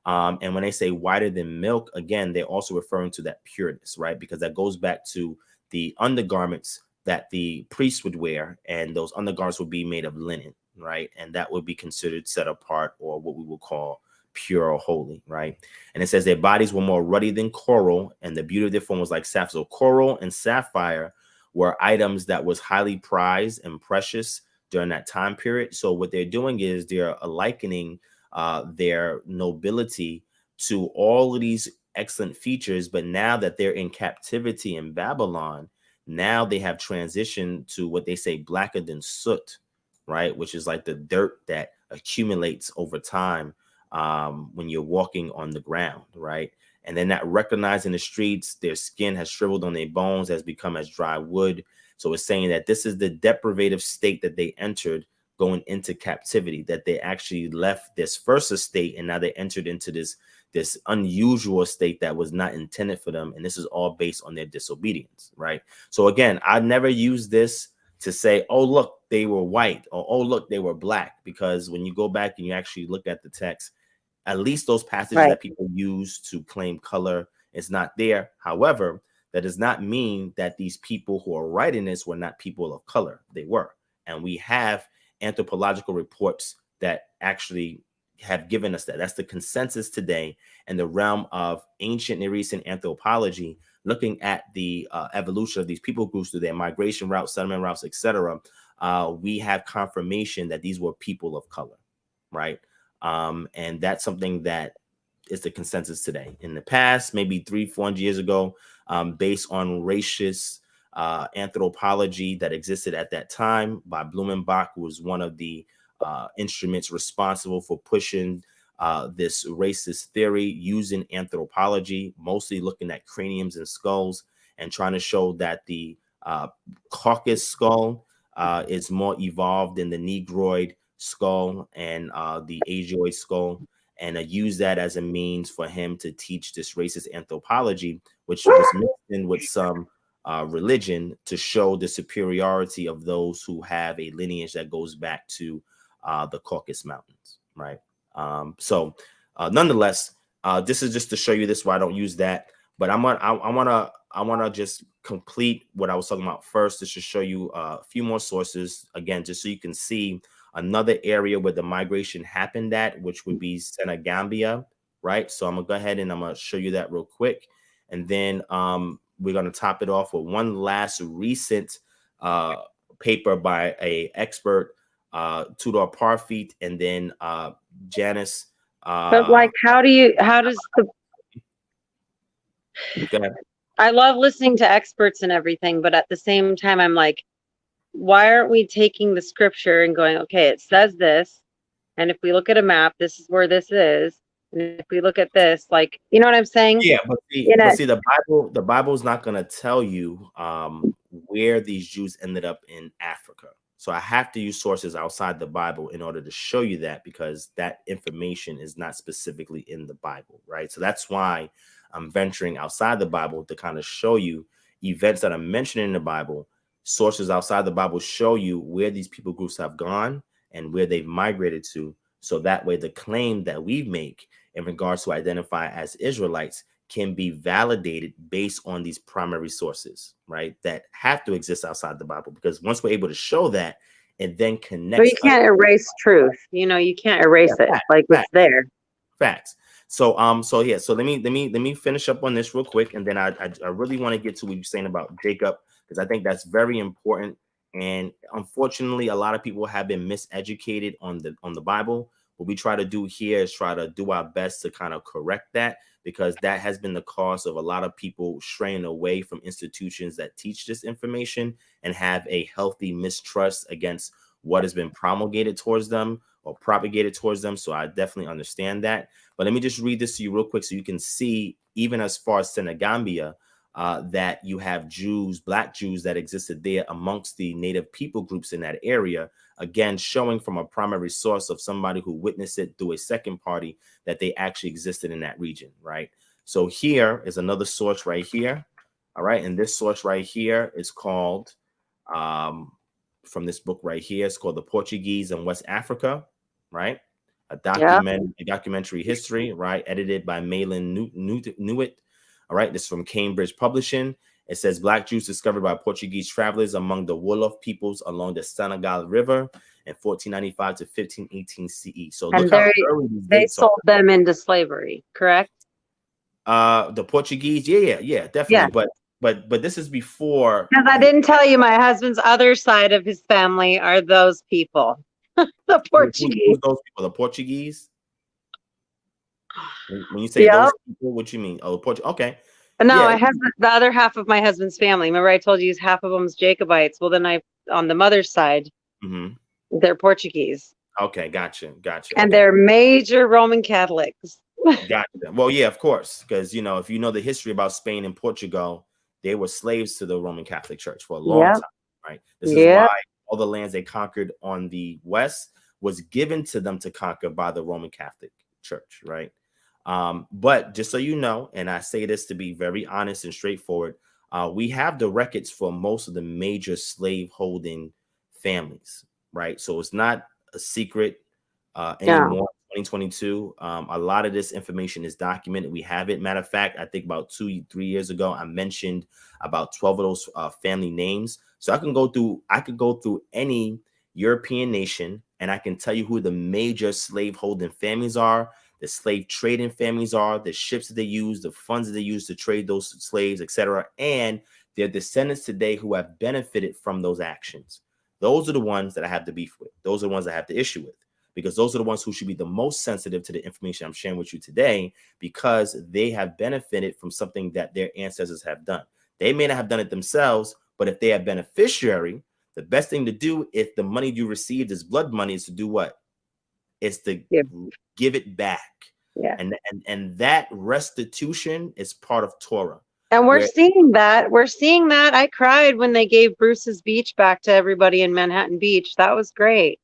And when they say whiter than milk, again, they're also referring to that pureness, right? Because that goes back to the undergarments that the priests would wear, and those undergarments would be made of linen, right? And that would be considered set apart, or what we will call pure or holy, right? And it says their bodies were more ruddy than coral, and the beauty of their form was like sapphire. So coral and sapphire were items that was highly prized and precious during that time period. So what they're doing is they're likening their nobility to all of these excellent features. But now that they're in captivity in Babylon, now they have transitioned to what they say blacker than soot, right? Which is like the dirt that accumulates over time when you're walking on the ground, right? And they're not recognized in the streets. Their skin has shriveled on their bones, has become as dry wood. So it's saying that this is the deprivative state that they entered going into captivity, that they actually left this first estate and now they entered into this unusual state that was not intended for them. And this is all based on their disobedience, right? So again, I never use this to say, oh, look, they were white, or oh, look, they were black, because when you go back and you actually look at the text, at least those passages that people use to claim color is not there. However, that does not mean that these people who are writing this were not people of color. They were. And we have anthropological reports that actually have given us that. That's the consensus today in the realm of ancient Near Eastern anthropology, looking at the evolution of these people groups through their migration routes, settlement routes, etc. We have confirmation that these were people of color, right? And that's something that is the consensus today. In the past, maybe 300-400 years ago, based on racist anthropology that existed at that time by Blumenbach, who was one of the instruments responsible for pushing this racist theory using anthropology, mostly looking at craniums and skulls and trying to show that the Caucasus skull is more evolved than the Negroid skull and the Ajoy skull, and use that as a means for him to teach this racist anthropology, which was mixed in with some religion to show the superiority of those who have a lineage that goes back to the Caucasus Mountains, right? So nonetheless, this is just to show you this why I don't use that, but I want to just complete what I was talking about first, just to show you a few more sources again, just so you can see another area where the migration happened at, which would be Senegambia, right? So I'm gonna go ahead and I'm gonna show you that real quick, and then we're gonna top it off with one last recent paper by a expert, Tudor Parfit, and then Janice. But like, how does the, go ahead. I love listening to experts and everything, but at the same time, I'm like, why aren't we taking the scripture and going, okay, it says this, and if we look at a map, this is where this is, and if we look at this, like, you know what I'm saying? Yeah, but see, the Bible is not going to tell you where these Jews ended up in Africa. So I have to use sources outside the Bible in order to show you that, because that information is not specifically in the Bible, right? So that's why I'm venturing outside the Bible to kind of show you events that are mentioned in the Bible. Sources outside the Bible show you where these people groups have gone and where they've migrated to. So that way the claim that we make in regards to identify as Israelites can be validated based on these primary sources, right? That have to exist outside the Bible, because once we're able to show that, it then connects. But you can't erase truth. You know, you can't erase it. Like, it's there. Facts. So yeah. So let me finish up on this real quick, and then I really want to get to what you're saying about Jacob, because I think that's very important. And unfortunately, a lot of people have been miseducated on the Bible. What we try to do here is try to do our best to kind of correct that, because that has been the cause of a lot of people straying away from institutions that teach this information and have a healthy mistrust against what has been promulgated towards them or propagated towards them. So I definitely understand that. But let me just read this to you real quick so you can see, even as far as Senegambia, that you have Jews, Black Jews that existed there amongst the native people groups in that area, again, showing from a primary source of somebody who witnessed it through a second party that they actually existed in that region, right? So here is another source right here, all right? And this source right here is called, from this book right here, it's called The Portuguese in West Africa, right? A documentary history, right? Edited by Malin Newitt. All right, this is from Cambridge Publishing. It says Black Jews discovered by Portuguese travelers among the Wolof peoples along the Senegal River in 1495 to 1518 CE. So look how early these dates sold them into slavery, correct? The Portuguese, yeah, definitely. Yeah. But this is before. Because I didn't tell you, my husband's other side of his family are those people. The Portuguese. Who's those people? The Portuguese? When you say those people, what you mean? Oh, okay. No, I have the other half of my husband's family. Remember, I told you half of them is Jacobites. Well, then on the mother's side, they're Portuguese. Okay, gotcha. And they're major Roman Catholics. Gotcha. Well, yeah, of course, because if you know the history about Spain and Portugal, they were slaves to the Roman Catholic Church for a long time, right? This is why all the lands they conquered on the west was given to them to conquer by the Roman Catholic Church, right? But just so you know, and I say this to be very honest and straightforward, we have the records for most of the major slave-holding families, right? So it's not a secret anymore. 2022. A lot of this information is documented. We have it. Matter of fact, I think about 2-3 years ago, I mentioned about 12 of those family names. So I could go through any European nation, and I can tell you who the major slave-holding families are, the slave trading families are, the ships that they use, the funds that they use to trade those slaves, etc., and their descendants today who have benefited from those actions. Those are the ones that I have the beef with. Those are the ones I have the issue with, because those are the ones who should be the most sensitive to the information I'm sharing with you today, because they have benefited from something that their ancestors have done. They may not have done it themselves, but if they are beneficiary, the best thing to do if the money you received is blood money is to do what? Is to give it back. Yeah. And that restitution is part of Torah. And we're seeing that. We're seeing that. I cried when they gave Bruce's Beach back to everybody in Manhattan Beach. That was great.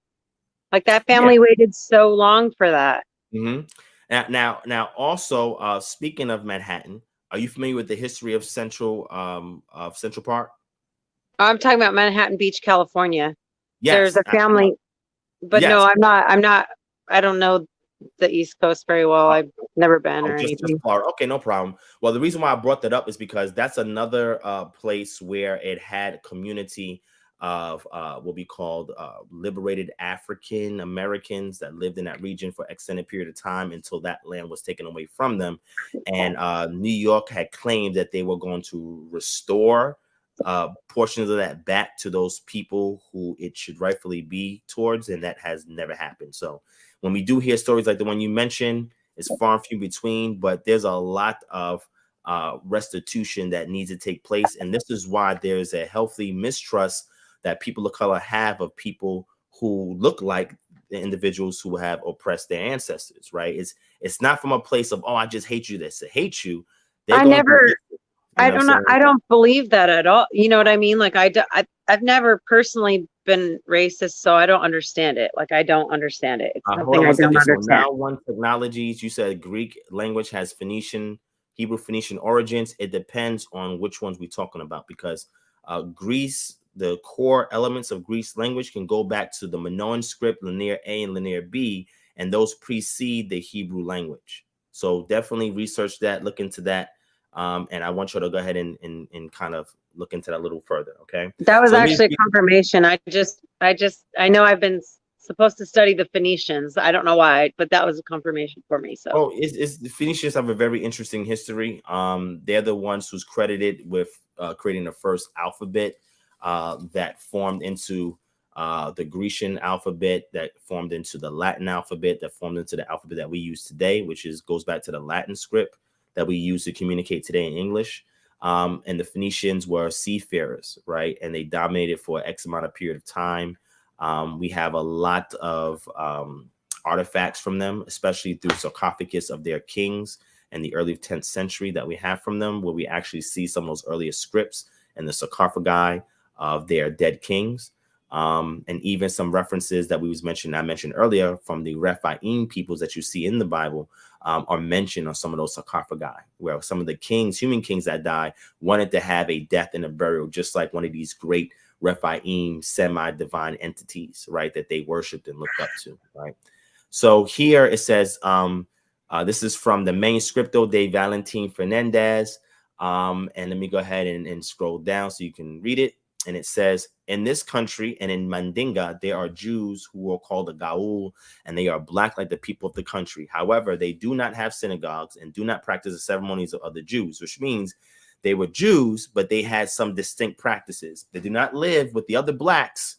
Like that Yeah. family waited so long for that. Mm-hmm. Now, also, speaking of Manhattan, are you familiar with the history of Central Park? I'm talking about Manhattan Beach, California. There's Yes. a family, but no, Yes. I'm not, I don't know the East Coast very well. I've never been Oh, or just anything. Florida. Okay, no problem. Well, the reason why I brought that up is because that's another place where it had community of what we called liberated African Americans that lived in that region for extended period of time until that land was taken away from them. And New York had claimed that they were going to restore portions of that back to those people who it should rightfully be towards, and that has never happened. So when we do hear stories like the one you mentioned, it's far and few between, but there's a lot of restitution that needs to take place. And this is why there's a healthy mistrust that people of color have of people who look like the individuals who have oppressed their ancestors, right? It's not from a place of, oh, I just hate you. That's to hate you. They're I going through never, it, you know what I'm saying? I don't believe that at all. You know what I mean? Like I've never personally been racist, so I don't understand it. Like I don't understand it. It's Hold something on I one don't second. So understand. now one technologies, you said Greek language has Hebrew Phoenician origins. It depends on which ones we're talking about because Greece, the core elements of Greece language can go back to the Minoan script, Linear A and Linear B, and those precede the Hebrew language. So definitely research that, look into that. And I want you to go ahead and kind of look into that a little further. Okay. That was So let me actually a confirmation. I know I've been supposed to study the Phoenicians. I don't know why, but that was a confirmation for me. So Oh, it's the Phoenicians have a very interesting history. They're the ones who's credited with creating the first alphabet that formed into the Grecian alphabet, that formed into the Latin alphabet, that formed into the alphabet that we use today, which goes back to the Latin script that we use to communicate today in English. And the Phoenicians were seafarers, right? And they dominated for X amount of period of time. We have a lot of artifacts from them, especially through sarcophagus of their kings in the early 10th century that we have from them, where we actually see some of those earliest scripts and the sarcophagi of their dead kings. And even some references that I mentioned earlier from the Rephaim peoples that you see in the Bible are mentioned on some of those sarcophagi, where some of the kings, human kings that died, wanted to have a death and a burial, just like one of these great Rephaim semi-divine entities, right, that they worshipped and looked up to, right? So here it says, this is from the Manuscripto de Valentin Fernandez. And let me go ahead and scroll down so you can read it. And it says, in this country and in Mandinga, there are Jews who are called the Gaul, and they are black like the people of the country. However, they do not have synagogues and do not practice the ceremonies of other Jews, which means they were Jews, but they had some distinct practices. They do not live with the other blacks.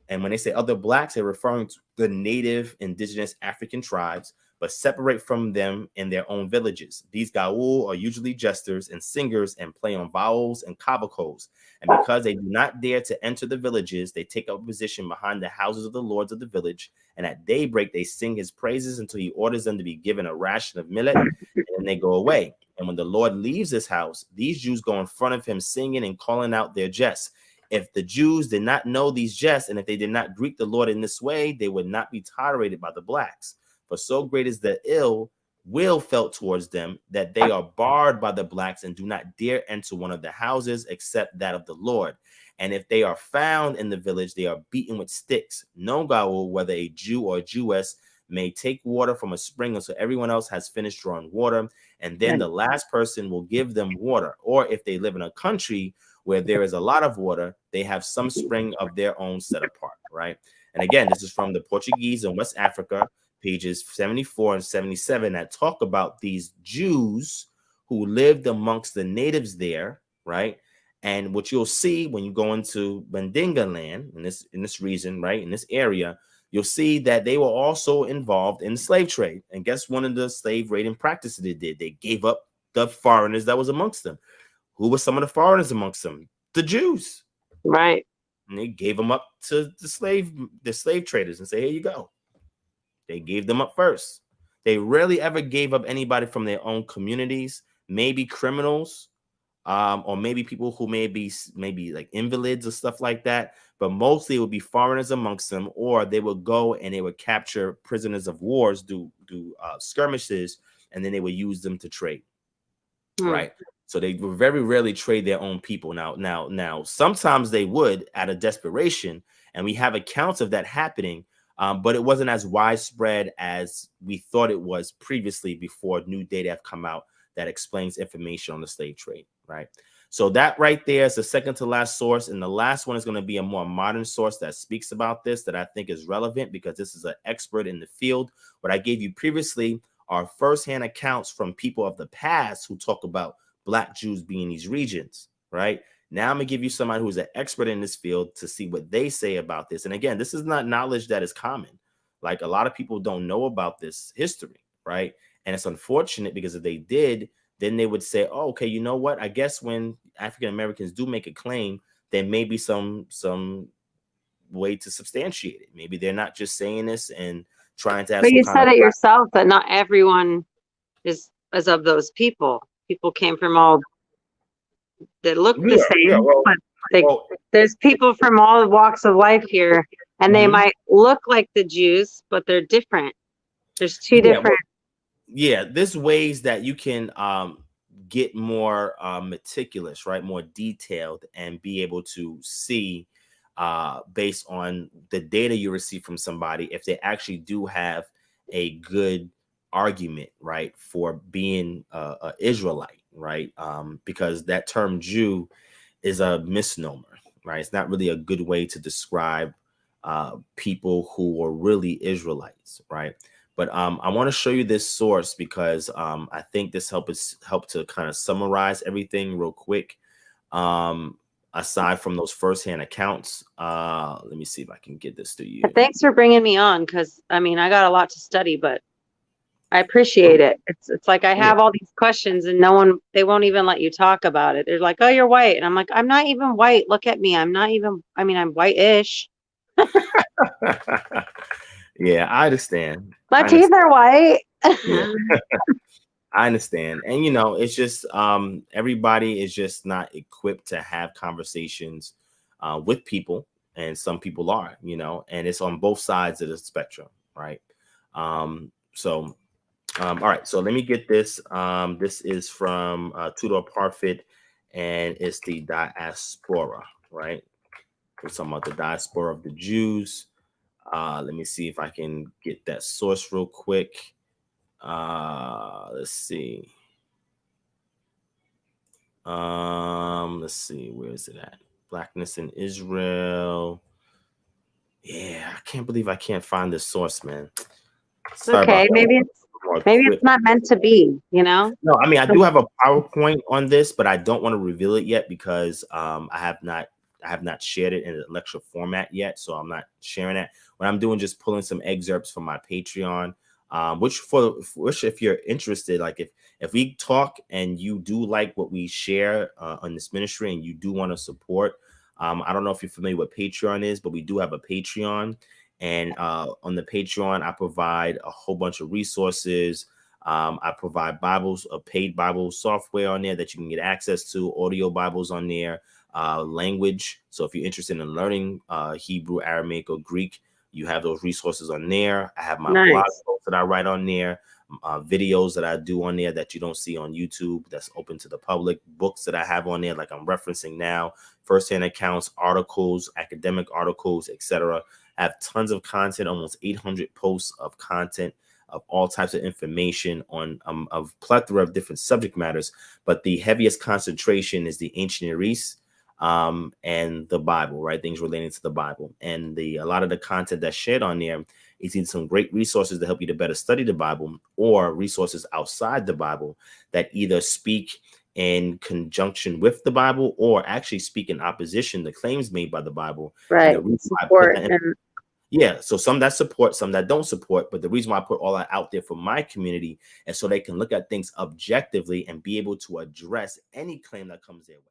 And when they say other blacks, they're referring to the native indigenous African tribes, but separate from them in their own villages. These Gaul are usually jesters and singers and play on vowels and cabocles. And because they do not dare to enter the villages, they take up a position behind the houses of the lords of the village. And at daybreak, they sing his praises until he orders them to be given a ration of millet, and then they go away. And when the Lord leaves his house, these Jews go in front of him singing and calling out their jests. If the Jews did not know these jests, and if they did not greet the Lord in this way, they would not be tolerated by the blacks. For so great is the ill will felt towards them that they are barred by the blacks and do not dare enter one of the houses except that of the Lord. And if they are found in the village, they are beaten with sticks. No Gaul, whether a Jew or a Jewess, may take water from a spring until everyone else has finished drawing water, and then the last person will give them water. Or if they live in a country where there is a lot of water, they have some spring of their own set apart, right? And again, this is from the Portuguese in West Africa, pages 74 and 77, that talk about these Jews who lived amongst the natives there, right? And what you'll see when you go into Mandinga land, in this region, right, in this area, you'll see that they were also involved in the slave trade. And guess one of the slave raiding practices they did? They gave up the foreigners that was amongst them. Who were some of the foreigners amongst them? The Jews. right. And they gave them up to the slave traders and say, here you go. They gave them up first. They rarely ever gave up anybody from their own communities, maybe criminals, or maybe people who may be maybe like invalids or stuff like that. But mostly it would be foreigners amongst them, or they would go and they would capture prisoners of wars, do skirmishes, and then they would use them to trade. Right. So they would very rarely trade their own people. Now, sometimes they would out of desperation, and we have accounts of that happening, but it wasn't as widespread as we thought it was previously before new data have come out that explains information on the slave trade. Right. So that right there is the second to last source. And the last one is going to be a more modern source that speaks about this, that I think is relevant because this is an expert in the field. What I gave you previously are firsthand accounts from people of the past who talk about Black Jews being in these regions, right? Now I'm gonna give you somebody who's an expert in this field to see what they say about this. And again, this is not knowledge that is common. Like a lot of people don't know about this history, right? And it's unfortunate because if they did, then they would say, oh, okay, you know what? I guess when African Americans do make a claim, there may be some way to substantiate it. Maybe they're not just saying this and trying to have. But you said it yourself that not everyone is of those people. People came from all that look the same, but there's people from all walks of life here, and they might look like the Jews, but they're different. There's two different. There's ways that you can get more meticulous, right? More detailed, and be able to see based on the data you receive from somebody if they actually do have a good argument, right, for being an Israelite, right? Because that term Jew is a misnomer, right? It's not really a good way to describe people who are really Israelites, right? But I want to show you this source because I think this help to kind of summarize everything real quick. Aside from those firsthand accounts, let me see if I can get this to you. Thanks for bringing me on, because I mean I got a lot to study, but I appreciate it. It's like I have all these questions and they won't even let you talk about it. They're like, oh, you're white. And I'm like, I'm not even white. Look at me. I'm not even, I mean, I'm white-ish. Yeah, I understand. My teeth are white. I understand. And, you know, it's just everybody is just not equipped to have conversations with people. And some people are, you know, and it's on both sides of the spectrum. Right. All right. So let me get this. This is from Tudor Parfit, and it's the diaspora. Right. We're talking about the diaspora of the Jews. Let me see if I can get that source real quick. Let's see. Let's see. Where is it at? Blackness in Israel. Yeah, I can't believe I can't find this source, man. It's okay. Maybe it's not meant to be, you know? No, I mean, I do have a PowerPoint on this, but I don't want to reveal it yet because I have not shared it in a lecture format yet. So I'm not sharing it. What I'm doing, just pulling some excerpts from my Patreon, which if you're interested, like if we talk and you do like what we share on this ministry and you do want to support, I don't know if you're familiar with Patreon is, but we do have a Patreon. And on the Patreon, I provide a whole bunch of resources. I provide Bibles, a paid Bible software on there that you can get access to, audio Bibles on there, language. So if you're interested in learning Hebrew, Aramaic, or Greek, you have those resources on there. I have my blog posts that I write on there, videos that I do on there that you don't see on YouTube that's open to the public, books that I have on there like I'm referencing now, firsthand accounts, articles, academic articles, etc. I have tons of content, almost 800 posts of content of all types of information on a plethora of different subject matters. But the heaviest concentration is the ancient Near East and the Bible, right? Things relating to the Bible. And a lot of the content that's shared on there is either some great resources to help you to better study the Bible or resources outside the Bible that either speak in conjunction with the Bible or actually speak in opposition to claims made by the Bible. Right. Yeah, so some that support, some that don't support. But the reason why I put all that out there for my community is so they can look at things objectively and be able to address any claim that comes their way.